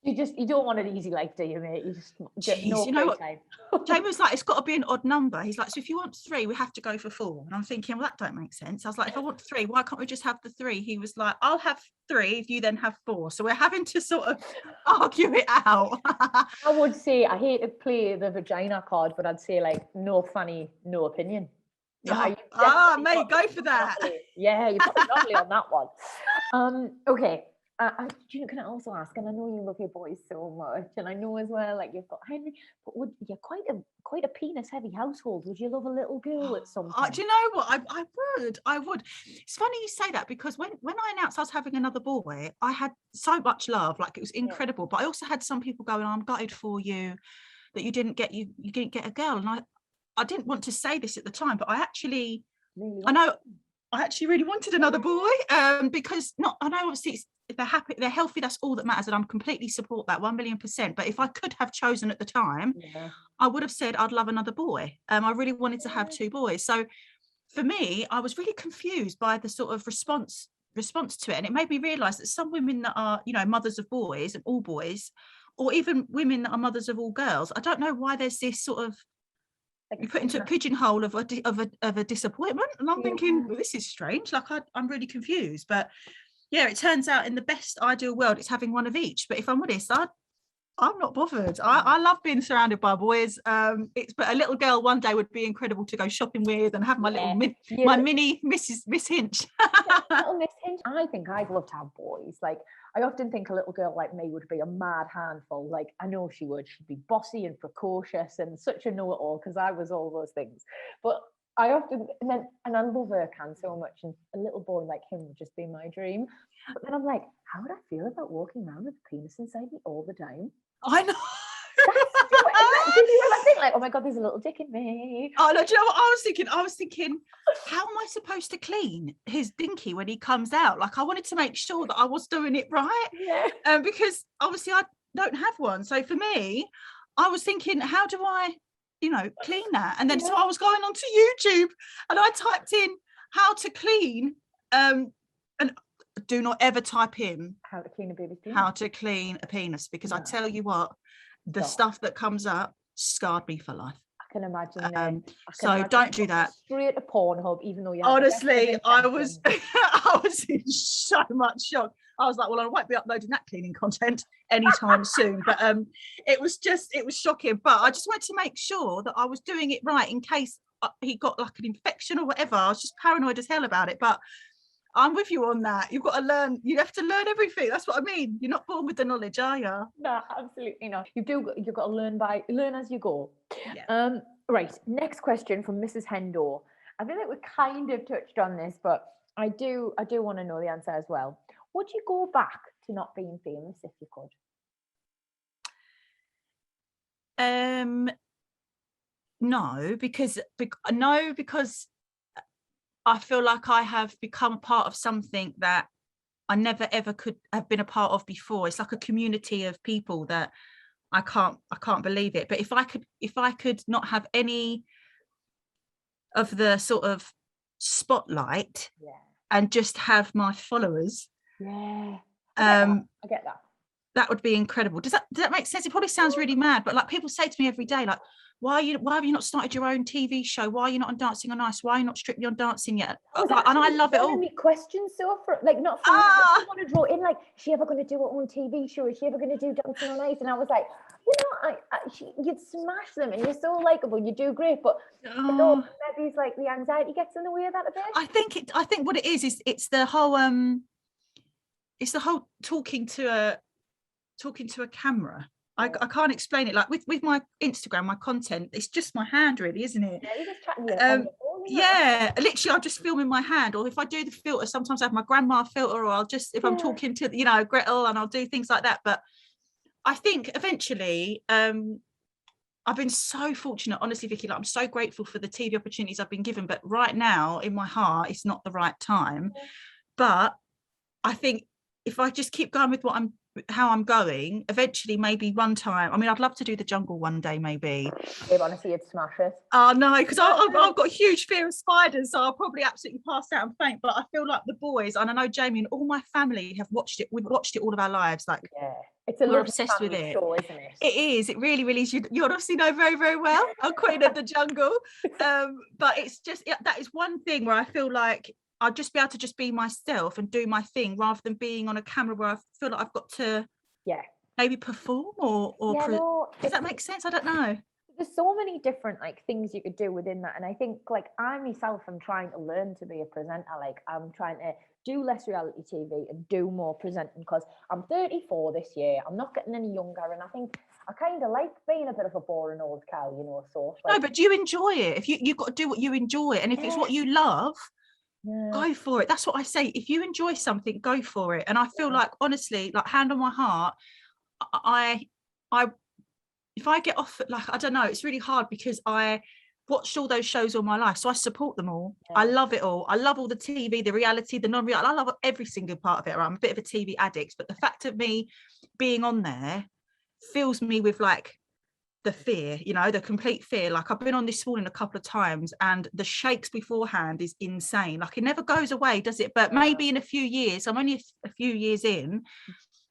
S1: you don't want an easy life, do you, mate? You just get no time.
S2: Jamie was like, it's got to be an odd number. He's like, so if you want 3, we have to go for 4. And I'm thinking, well, that don't make sense. I was like, if I want 3, why can't we just have the 3? He was like, I'll have 3 if you then have 4. So we're having to sort of argue it out.
S1: I would say, I hate to play the vagina card, but I'd say like, no funny, no opinion.
S2: Yeah, mate, go for that.
S1: Yeah, you're probably lovely on that one. Okay. Can I also ask, and I know you love your boys so much, and I know as well, like you've got Henry, but you're quite a penis-heavy household. Would you love a little girl at some point?
S2: Do you know what? I would. It's funny you say that, because when I announced I was having another boy, I had so much love, like it was incredible. But I also had some people going, I'm gutted for you that you didn't get a girl, and I didn't want to say this at the time, but I actually really wanted another boy, because I know obviously if they're happy, they're healthy, that's all that matters, and I'm completely support that 1,000,000%. But if I could have chosen at the time, I would have said I'd love another boy. I really wanted to have 2 boys. So for me, I was really confused by the sort of response to it, and it made me realise that some women that are, you know, mothers of boys and all boys, or even women that are mothers of all girls, I don't know why there's this sort of,
S1: Like,
S2: you put into a pigeonhole of a disappointment, and I'm thinking, well, this is strange. Like I'm really confused. But yeah, it turns out in the best ideal world, it's having one of each. But if I'm honest, I'm not bothered. I love being surrounded by boys. But a little girl one day would be incredible to go shopping with and have my little my mini Miss Hinch.
S1: Little Miss Hinch. I think I'd love to have boys. Like, I often think a little girl like me would be a mad handful. Like, I know she would. She'd be bossy and precocious and such a know-it-all, because I was all those things. But I often, and I love Erkan so much, and a little boy like him would just be my dream. But then I'm like, how would I feel about walking around with a penis inside me all the time?
S2: I know.
S1: Did you ever think like, oh my God, there's a little dick in me?
S2: Oh no, do you know what I was thinking? How am I supposed to clean his dinky when he comes out? Like, I wanted to make sure that I was doing it right.
S1: Yeah.
S2: Because obviously I don't have one. So for me, I was thinking, how do I, you know, clean that? And then so I was going onto YouTube and I typed in how to clean, and do not ever type in
S1: how to clean a baby's penis.
S2: How to clean a penis, because I tell you what, the stuff that comes up scarred me for life.
S1: I can imagine.
S2: So don't do that.
S1: Straight to Pornhub, even though you
S2: honestly, I was in so much shock. I was like, well, I won't be uploading that cleaning content anytime soon. But it was shocking. But I just wanted to make sure that I was doing it right in case he got like an infection or whatever. I was just paranoid as hell about it. But I'm with you on that. You've got to learn. You have to learn everything. That's what I mean. You're not born with the knowledge, are you?
S1: No, absolutely not. You've got to learn as you go.
S2: Yeah.
S1: Right. Next question from Mrs Hendo. I feel like we kind of touched on this, but I do want to know the answer as well. Would you go back to not being famous if you could?
S2: No, because I feel like I have become a part of something that I never ever could have been a part of before. It's like a community of people that I can't believe it. But if I could not have any of the sort of spotlight, and just have my followers, I get that. That would be incredible. Does that make sense? It probably sounds really mad, but like, people say to me every day, like, why have you not started your own TV show? Why are you not on Dancing on Ice? Why are you not Strictly on Dancing yet? And I love it all.
S1: Questions so like not from someone who wrote in like, is she ever going to do her own TV show? Is she ever going to do Dancing on Ice? And I was like, you know, you'd smash them, and you're so likable. You do great, but maybe it's like the anxiety gets in the way of that a bit.
S2: I think what it is it's the whole talking to a camera. I can't explain it. Like with my Instagram, my content, it's just my hand, really, isn't it?
S1: Yeah, you're just chatting
S2: literally, I'll just film in my hand, or if I do the filter, sometimes I have my grandma filter, or I'll just, if I'm talking to, you know, Gretel, and I'll do things like that. But I think eventually, I've been so fortunate, honestly, Vicky, like, I'm so grateful for the TV opportunities I've been given, but right now in my heart, it's not the right time. But I think if I just keep going with how I'm going, eventually, maybe one time, I mean, I'd love to do the jungle one day, maybe.
S1: Babe, honestly, you'd smash it.
S2: Oh no, because I've got a huge fear of spiders, so I'll probably absolutely pass out and faint. But I feel like the boys, and I know Jamie and all my family have watched it. We've watched it all of our lives. Like,
S1: it's we're
S2: obsessed with it.
S1: Show, isn't it?
S2: It is. It really, really is. You obviously know very, very well. I'm Queen of the Jungle. But it's just, that is one thing where I feel like I'd just be able to just be myself and do my thing, rather than being on a camera where I feel like I've got to maybe perform or does that make sense? I don't know.
S1: There's so many different like things you could do within that, and I think like I myself am trying to learn to be a presenter. Like, I'm trying to do less reality TV and do more presenting, because I'm 34 this year. I'm not getting any younger, and I think I kind of like being a bit of a boring old cow, you know. So
S2: no, but do you enjoy it? If you've got to do what you enjoy, and if it's what you love, go for it. That's what I say. If you enjoy something, go for it. And I feel like, honestly, like, hand on my heart, I if I get off, like, I don't know, it's really hard because I watched all those shows all my life, so I support them all. I love it all. I love all the TV, the reality, the non-reality. I love every single part of it. I'm a bit of a TV addict, but the fact of me being on there fills me with like the fear, you know, the complete fear. Like, I've been on this morning a couple of times, and the shakes beforehand is insane. Like, it never goes away, does it? But maybe in a few years, I'm only a few years in,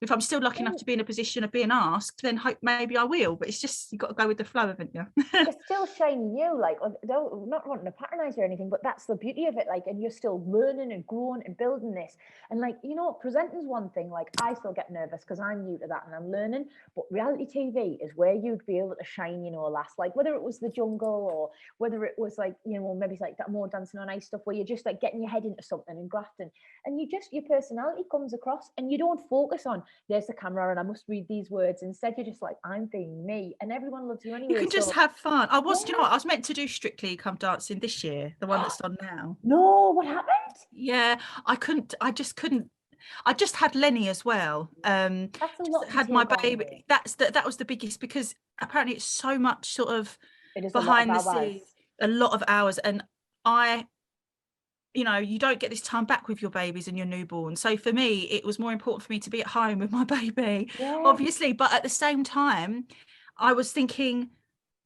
S2: if I'm still lucky enough to be in a position of being asked, then hope maybe I will. But it's just, you've got to go with the flow, haven't you?
S1: It's still shiny you, like, not wanting to patronize or anything, but that's the beauty of it. Like, and you're still learning and growing and building this. And like, you know, presenting's one thing. Like, I still get nervous because I'm new to that and I'm learning. But reality TV is where you'd be able to shine, you know, last. Like, whether it was The Jungle or whether it was like, you know, maybe like that more Dancing on Ice stuff where you're just like getting your head into something and grafting, and your personality comes across, and you don't focus on there's the camera and I must read these words. Instead, you're just like, I'm being me, and everyone loves you anyway.
S2: You can just have fun. I was, you know what, I was meant to do Strictly Come Dancing this year, the one that's on now.
S1: No, what happened?
S2: Yeah, I just couldn't. I just had Lenny as well.
S1: That's a lot.
S2: Had my baby. That was the biggest, because apparently it's so much sort of behind the scenes, a lot of hours, and you know, you don't get this time back with your babies and your newborn. So for me, it was more important for me to be at home with my baby, obviously. But at the same time, I was thinking,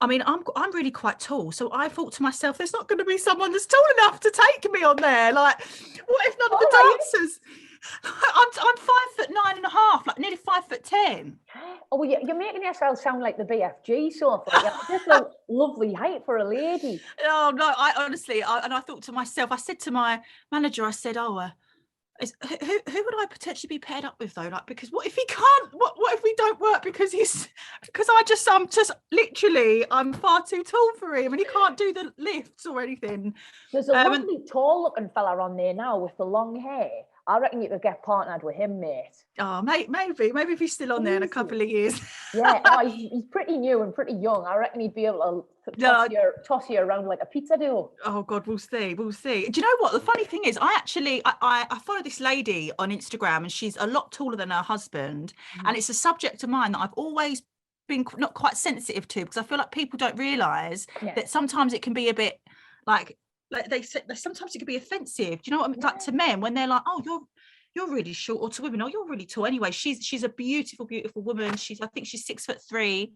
S2: I mean, I'm really quite tall. So I thought to myself, there's not going to be someone that's tall enough to take me on there. Like, what if none of the dancers? I'm 5'9.5", like nearly 5'10".
S1: Oh, well, you're making yourself sound like the BFG sort of. Like, just a lovely height for a lady.
S2: Oh no, I honestly, I thought to myself, I said to my manager, I said, who would I potentially be paired up with though? Like, because what if he can't? What if we don't work because I'm just literally, I'm far too tall for him and he can't do the lifts or anything.
S1: There's a lovely tall looking fella on there now with the long hair. I reckon you could get partnered with him, mate.
S2: Oh, maybe if he's still on there in a couple of years.
S1: Yeah, he's pretty new and pretty young. I reckon he'd be able to toss you around like a pizza dough. Oh
S2: God, we'll see. Do you know what? The funny thing is, I follow this lady on Instagram, and she's a lot taller than her husband, and it's a subject of mine that I've always been not quite sensitive to, because I feel like people don't realise that sometimes it can be a bit like they sometimes it can be offensive. Do you know what I mean? Like to men, when they're like, oh, you're really short, or to women, oh, you're really tall. Anyway, she's a beautiful woman. I think she's 6'3",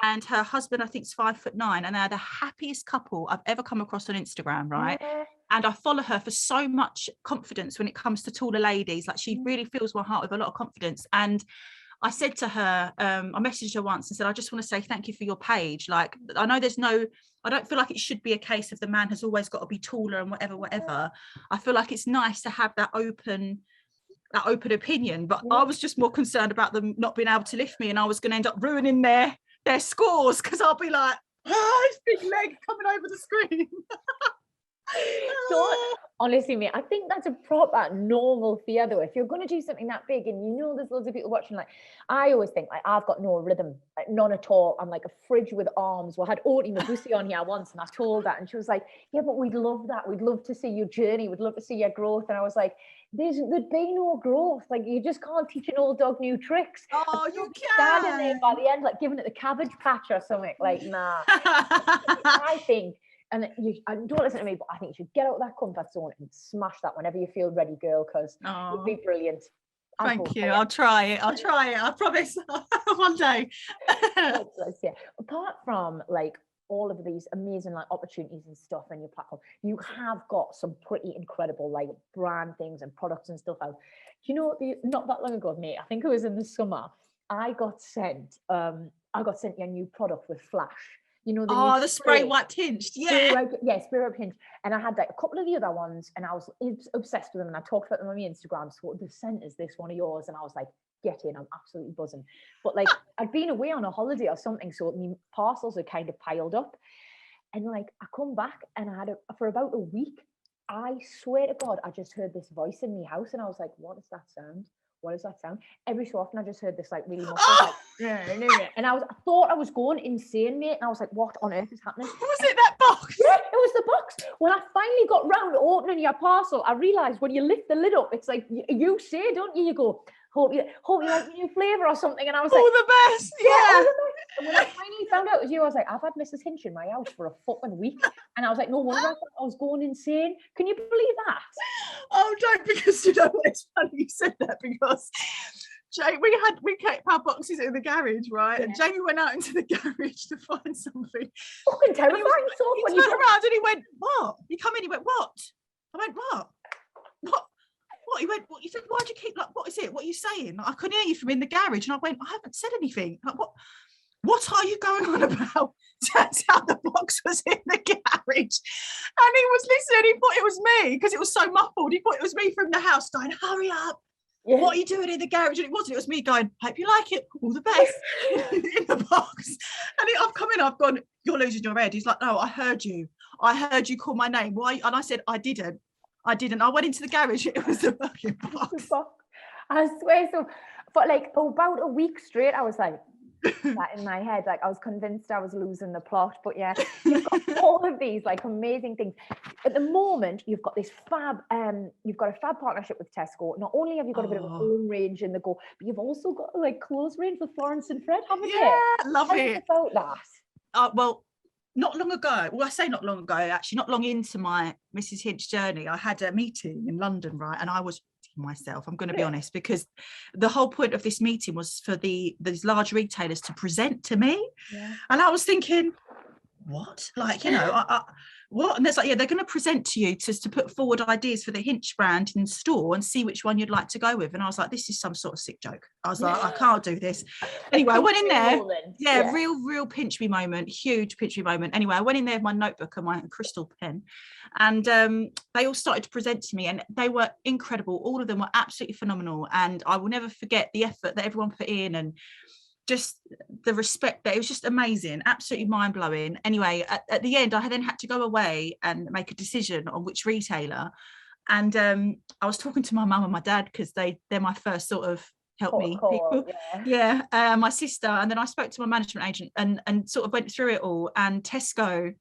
S2: and her husband, I think, is 5'9", and they're the happiest couple I've ever come across on Instagram, right? And I follow her for so much confidence when it comes to taller ladies. Like, she really fills my heart with a lot of confidence. And I said to her, I messaged her once and said, I just want to say thank you for your page. Like, I know I don't feel like it should be a case of the man has always got to be taller and whatever. I feel like it's nice to have that open opinion, but I was just more concerned about them not being able to lift me, and I was going to end up ruining their scores, because I'll be like, his big leg coming over the screen.
S1: So honestly, mate, I think that's a proper normal fear though. If you're going to do something that big and you know there's loads of people watching, like, I always think, like, I've got no rhythm, like, none at all. I'm like a fridge with arms. Well, I had Oti Mabusi on here once, and I told that, and she was like, yeah, but we'd love that. We'd love to see your journey. We'd love to see your growth. And I was like, there'd be no growth. Like, you just can't teach an old dog new tricks.
S2: Oh, you can.
S1: Standing there by the end, like giving it the cabbage patch or something. Like, nah. I think, and don't listen to me, but I think you should get out of that comfort zone and smash that whenever you feel ready, girl, because it'd be brilliant.
S2: Thank you. I'll try it. I promise. One day.
S1: Yeah. Apart from like all of these amazing like opportunities and stuff in your platform, you have got some pretty incredible like brand things and products and stuff out. You know, not that long ago, mate, I think it was in the summer, I got sent your new product with Flash. You know,
S2: the spray white tinged,
S1: spray white hinge. And I had like a couple of the other ones, and I was obsessed with them, and I talked about them on my Instagram. So the scent is this one of yours, and I was like, get in, I'm absolutely buzzing. But like, I'd been away on a holiday or something, so my parcels are kind of piled up, and like I come back, and I had for about a week, I swear to God, I just heard this voice in my house, and I was like, what is that sound? What does that sound? Every so often I just heard this like really muffled, like, and I thought I was going insane, mate. And I was like, what on earth is happening?
S2: Was it that box?
S1: Yeah, it was the box. When I finally got round to opening your parcel, I realised when you lift the lid up, it's like you say, don't you? You go, hope you like new flavour or something. And I was like,
S2: the best. Yeah.
S1: And when I finally found out it was you, I was like, I've had Mrs Hinch in my house for a fucking week. And I was like, no wonder I thought I was going insane. Can you believe that?
S2: Oh, don't, because you know what, it's funny you said that, because we kept our boxes in the garage, right?
S1: Yeah.
S2: And Jamie went out into the garage to find something.
S1: Fucking terrifying stuff.
S2: He turned around and he went, "What?" He come in, he went, "What?" I went, "What? What?" He went, "What?" He said, "Why'd you keep, like, what is it? What are you saying?" Like, I couldn't hear you from in the garage. And I went, "I haven't said anything." Like, what are you going on about? Turns out the box was in the garage. And he was listening. He thought it was me because it was so muffled. He thought it was me from the house going, "Hurry up. Yeah. What are you doing in the garage?" And it wasn't. It was me going, "Hope you like it. All the best." In the box. And I've come in, I've gone, "You're losing your head." He's like, "No, I heard you. I heard you call my name. Why?" And I said, I didn't. I went into the garage. It was the fucking box.
S1: I swear. So for like about a week straight, I was like, that in my head, like I was convinced I was losing the plot. But yeah, you've got all of these like amazing things. At the moment, you've got this you've got a fab partnership with Tesco. Not only have you got a bit of a home range in the go, but you've also got a like close range with Florence and Fred, haven't you?
S2: Yeah, love
S1: Tell
S2: it.
S1: me about that.
S2: Well, not long ago, well, I say not long ago, actually, not long into my Mrs Hinch journey, I had a meeting in London, right? And I was myself, I'm going to be honest, because the whole point of this meeting was for these large retailers to present to me. Yeah. And I was thinking, what? Like, you know, what? And there's like, yeah, they're going to present to you to put forward ideas for the Hinch brand in store and see which one you'd like to go with. And I was like, this is some sort of sick joke. I was like, I can't do this. Anyway, I went in there. Yeah, real pinch me moment, huge pinch me moment. Anyway, I went in there with my notebook and my crystal pen, and they all started to present to me, and they were incredible. All of them were absolutely phenomenal. And I will never forget the effort that everyone put in, and just the respect that it was just amazing, absolutely mind-blowing. Anyway, at the end, I then had to go away and make a decision on which retailer. And I was talking to my mum and my dad because they're my first sort of help me people. Yeah. My sister, and then I spoke to my management agent and sort of went through it all. And Tesco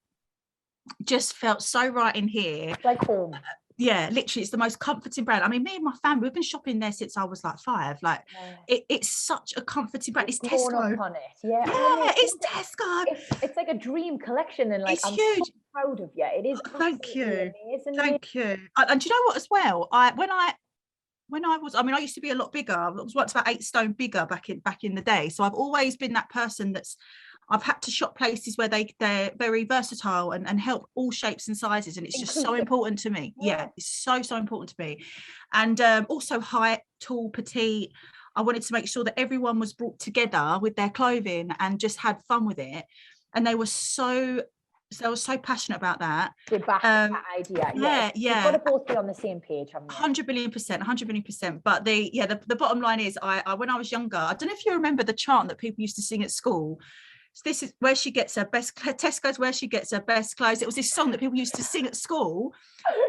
S2: just felt so right in here.
S1: Like home.
S2: Yeah, literally, it's the most comforting brand. I mean, me and my family, we've been shopping there since I was like 5. Like, it's such a comforting brand. It's Tesco.
S1: Up on it. Yeah,
S2: it's Tesco.
S1: It's like a dream collection, and like, I'm huge. So proud of you. It is.
S2: Thank you.
S1: Amazing.
S2: Thank you. And do you know what? As well, when I was, I mean, I used to be a lot bigger. I was once about 8 stone bigger back in the day. So I've always been that person I've had to shop places where they're very versatile and help all shapes and sizes, and it's just so important to me. Yeah, it's so important to me. And also height, tall, petite. I wanted to make sure that everyone was brought together with their clothing and just had fun with it. And they were so passionate about that.
S1: They backed that idea.
S2: Yeah.
S1: You've got to both be on the same page, haven't you?
S2: 100 million %. But the bottom line is, I when I was younger, I don't know if you remember the chant that people used to sing at school. So this is where she gets her best. Tesco's where she gets her best clothes. It was this song that people used to sing at school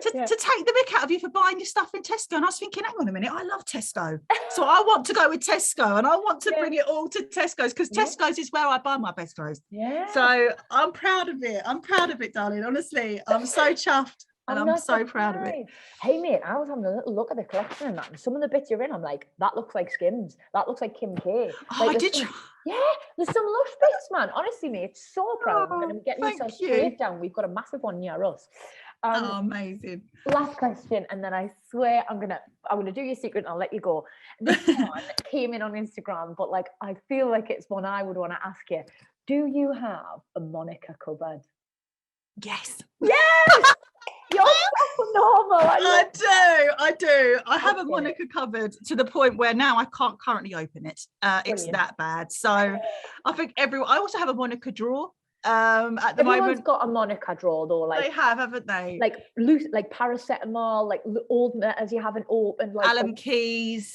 S2: to take the mick out of you for buying your stuff in Tesco. And I was thinking, hang on a minute, I love Tesco, so I want to go with Tesco, and I want to bring it all to Tesco's, because Tesco's is where I buy my best clothes. Yeah. So I'm proud of it. I'm proud of it, darling. Honestly, I'm so chuffed. And I'm so proud of it.
S1: Hey, mate, I was having a little look at the collection and that, and some of the bits you're in, I'm like, that looks like Skims. That looks like Kim K.
S2: Like, there's some
S1: lush bits, man. Honestly, mate, so proud. And getting yourself straight down. We've got a massive one near us.
S2: Amazing.
S1: Last question, and then I swear I'm gonna do your secret and I'll let you go. This one came in on Instagram, but like, I feel like it's one I would want to ask you. Do you have a Monica cupboard?
S2: Yes.
S1: Yes! You're so normal.
S2: I do. I have a Monica cupboard to the point where now I can't currently open it. It's that bad. So I think I also have a Monica drawer. At the
S1: Everyone's
S2: moment,
S1: got a Monica drawer though. Like,
S2: they have, haven't they?
S1: Like loose, like paracetamol, like old letters you haven't opened, like
S2: Allen keys,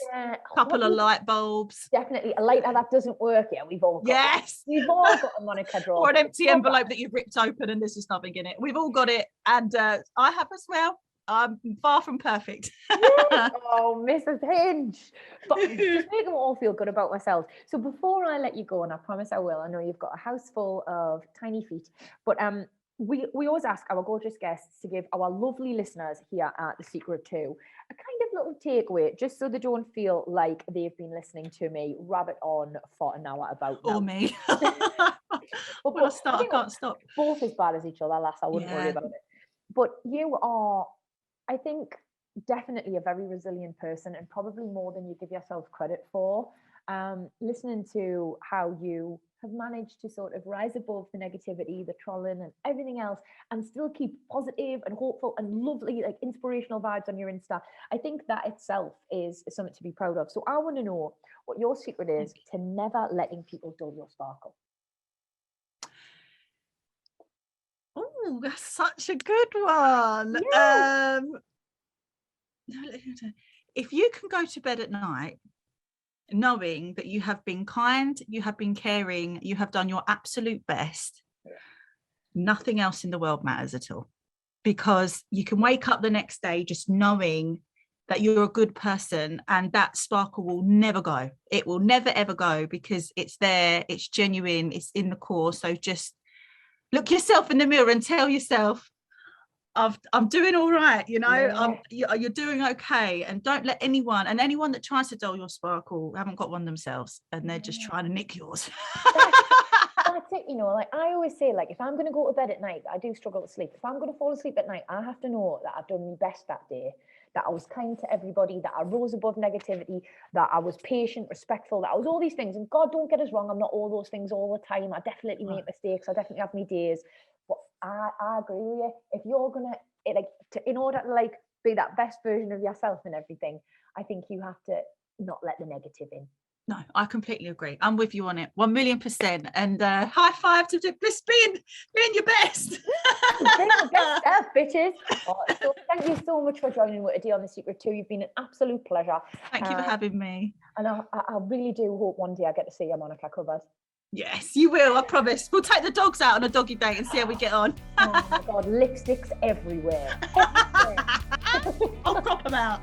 S2: couple of light bulbs.
S1: Definitely a lighter that doesn't work. Yeah, we've all got we've all got a Monica drawer.
S2: Or an empty envelope that you've ripped open and there's just nothing in it. We've all got it, and I have as well. I'm far from perfect.
S1: Oh, Mrs Hinch. But just make them all feel good about myself. So before I let you go, and I promise I will, I know you've got a house full of tiny feet, but we always ask our gorgeous guests to give our lovely listeners here at The Secret too a kind of little takeaway, just so they don't feel like they've been listening to me rabbit on for an hour about
S2: or me. I can't stop.
S1: Both as bad as each other, lass. I wouldn't worry about it. But you are, I think definitely a very resilient person, and probably more than you give yourself credit for. Listening to how you have managed to sort of rise above the negativity, the trolling and everything else, and still keep positive and hopeful and lovely, like inspirational vibes on your Insta. I think that itself is something to be proud of. So I want to know what your secret is to never letting people dull your sparkle.
S2: Oh, that's such a good one.
S1: Yeah.
S2: If you can go to bed at night knowing that you have been kind, you have been caring, you have done your absolute best, nothing else in the world matters at all, because you can wake up the next day just knowing that you're a good person, and that sparkle will never go. It will never ever go, because it's there, it's genuine, it's in the core. So just look yourself in the mirror and tell yourself, I'm doing all right, you know. You're doing okay, and don't let anyone that tries to dull your sparkle haven't got one themselves, and they're just trying to nick yours.
S1: That's it, you know. Like I always say, like if I'm going to go to bed at night, I do struggle to sleep. If I'm going to fall asleep at night, I have to know that I've done my best that day, that I was kind to everybody, that I rose above negativity, that I was patient, respectful, that I was all these things. And God, don't get us wrong, I'm not all those things all the time. I definitely make mistakes. I definitely have my days. But I agree with you. If you're gonna in order to like be that best version of yourself and everything, I think you have to not let the negative in.
S2: No, I completely agree. I'm with you on it, 1,000,000%. And high five to just being your best.
S1: Being your best self, bitches. So thank you so much for joining me today on The Secret 2. You've been an absolute pleasure.
S2: Thank you for having me.
S1: And I really do hope one day I get to see your Monica covers.
S2: Yes, you will, I promise. We'll take the dogs out on a doggy date and see how we get on.
S1: Oh my God, lipsticks everywhere.
S2: I'll crop them out.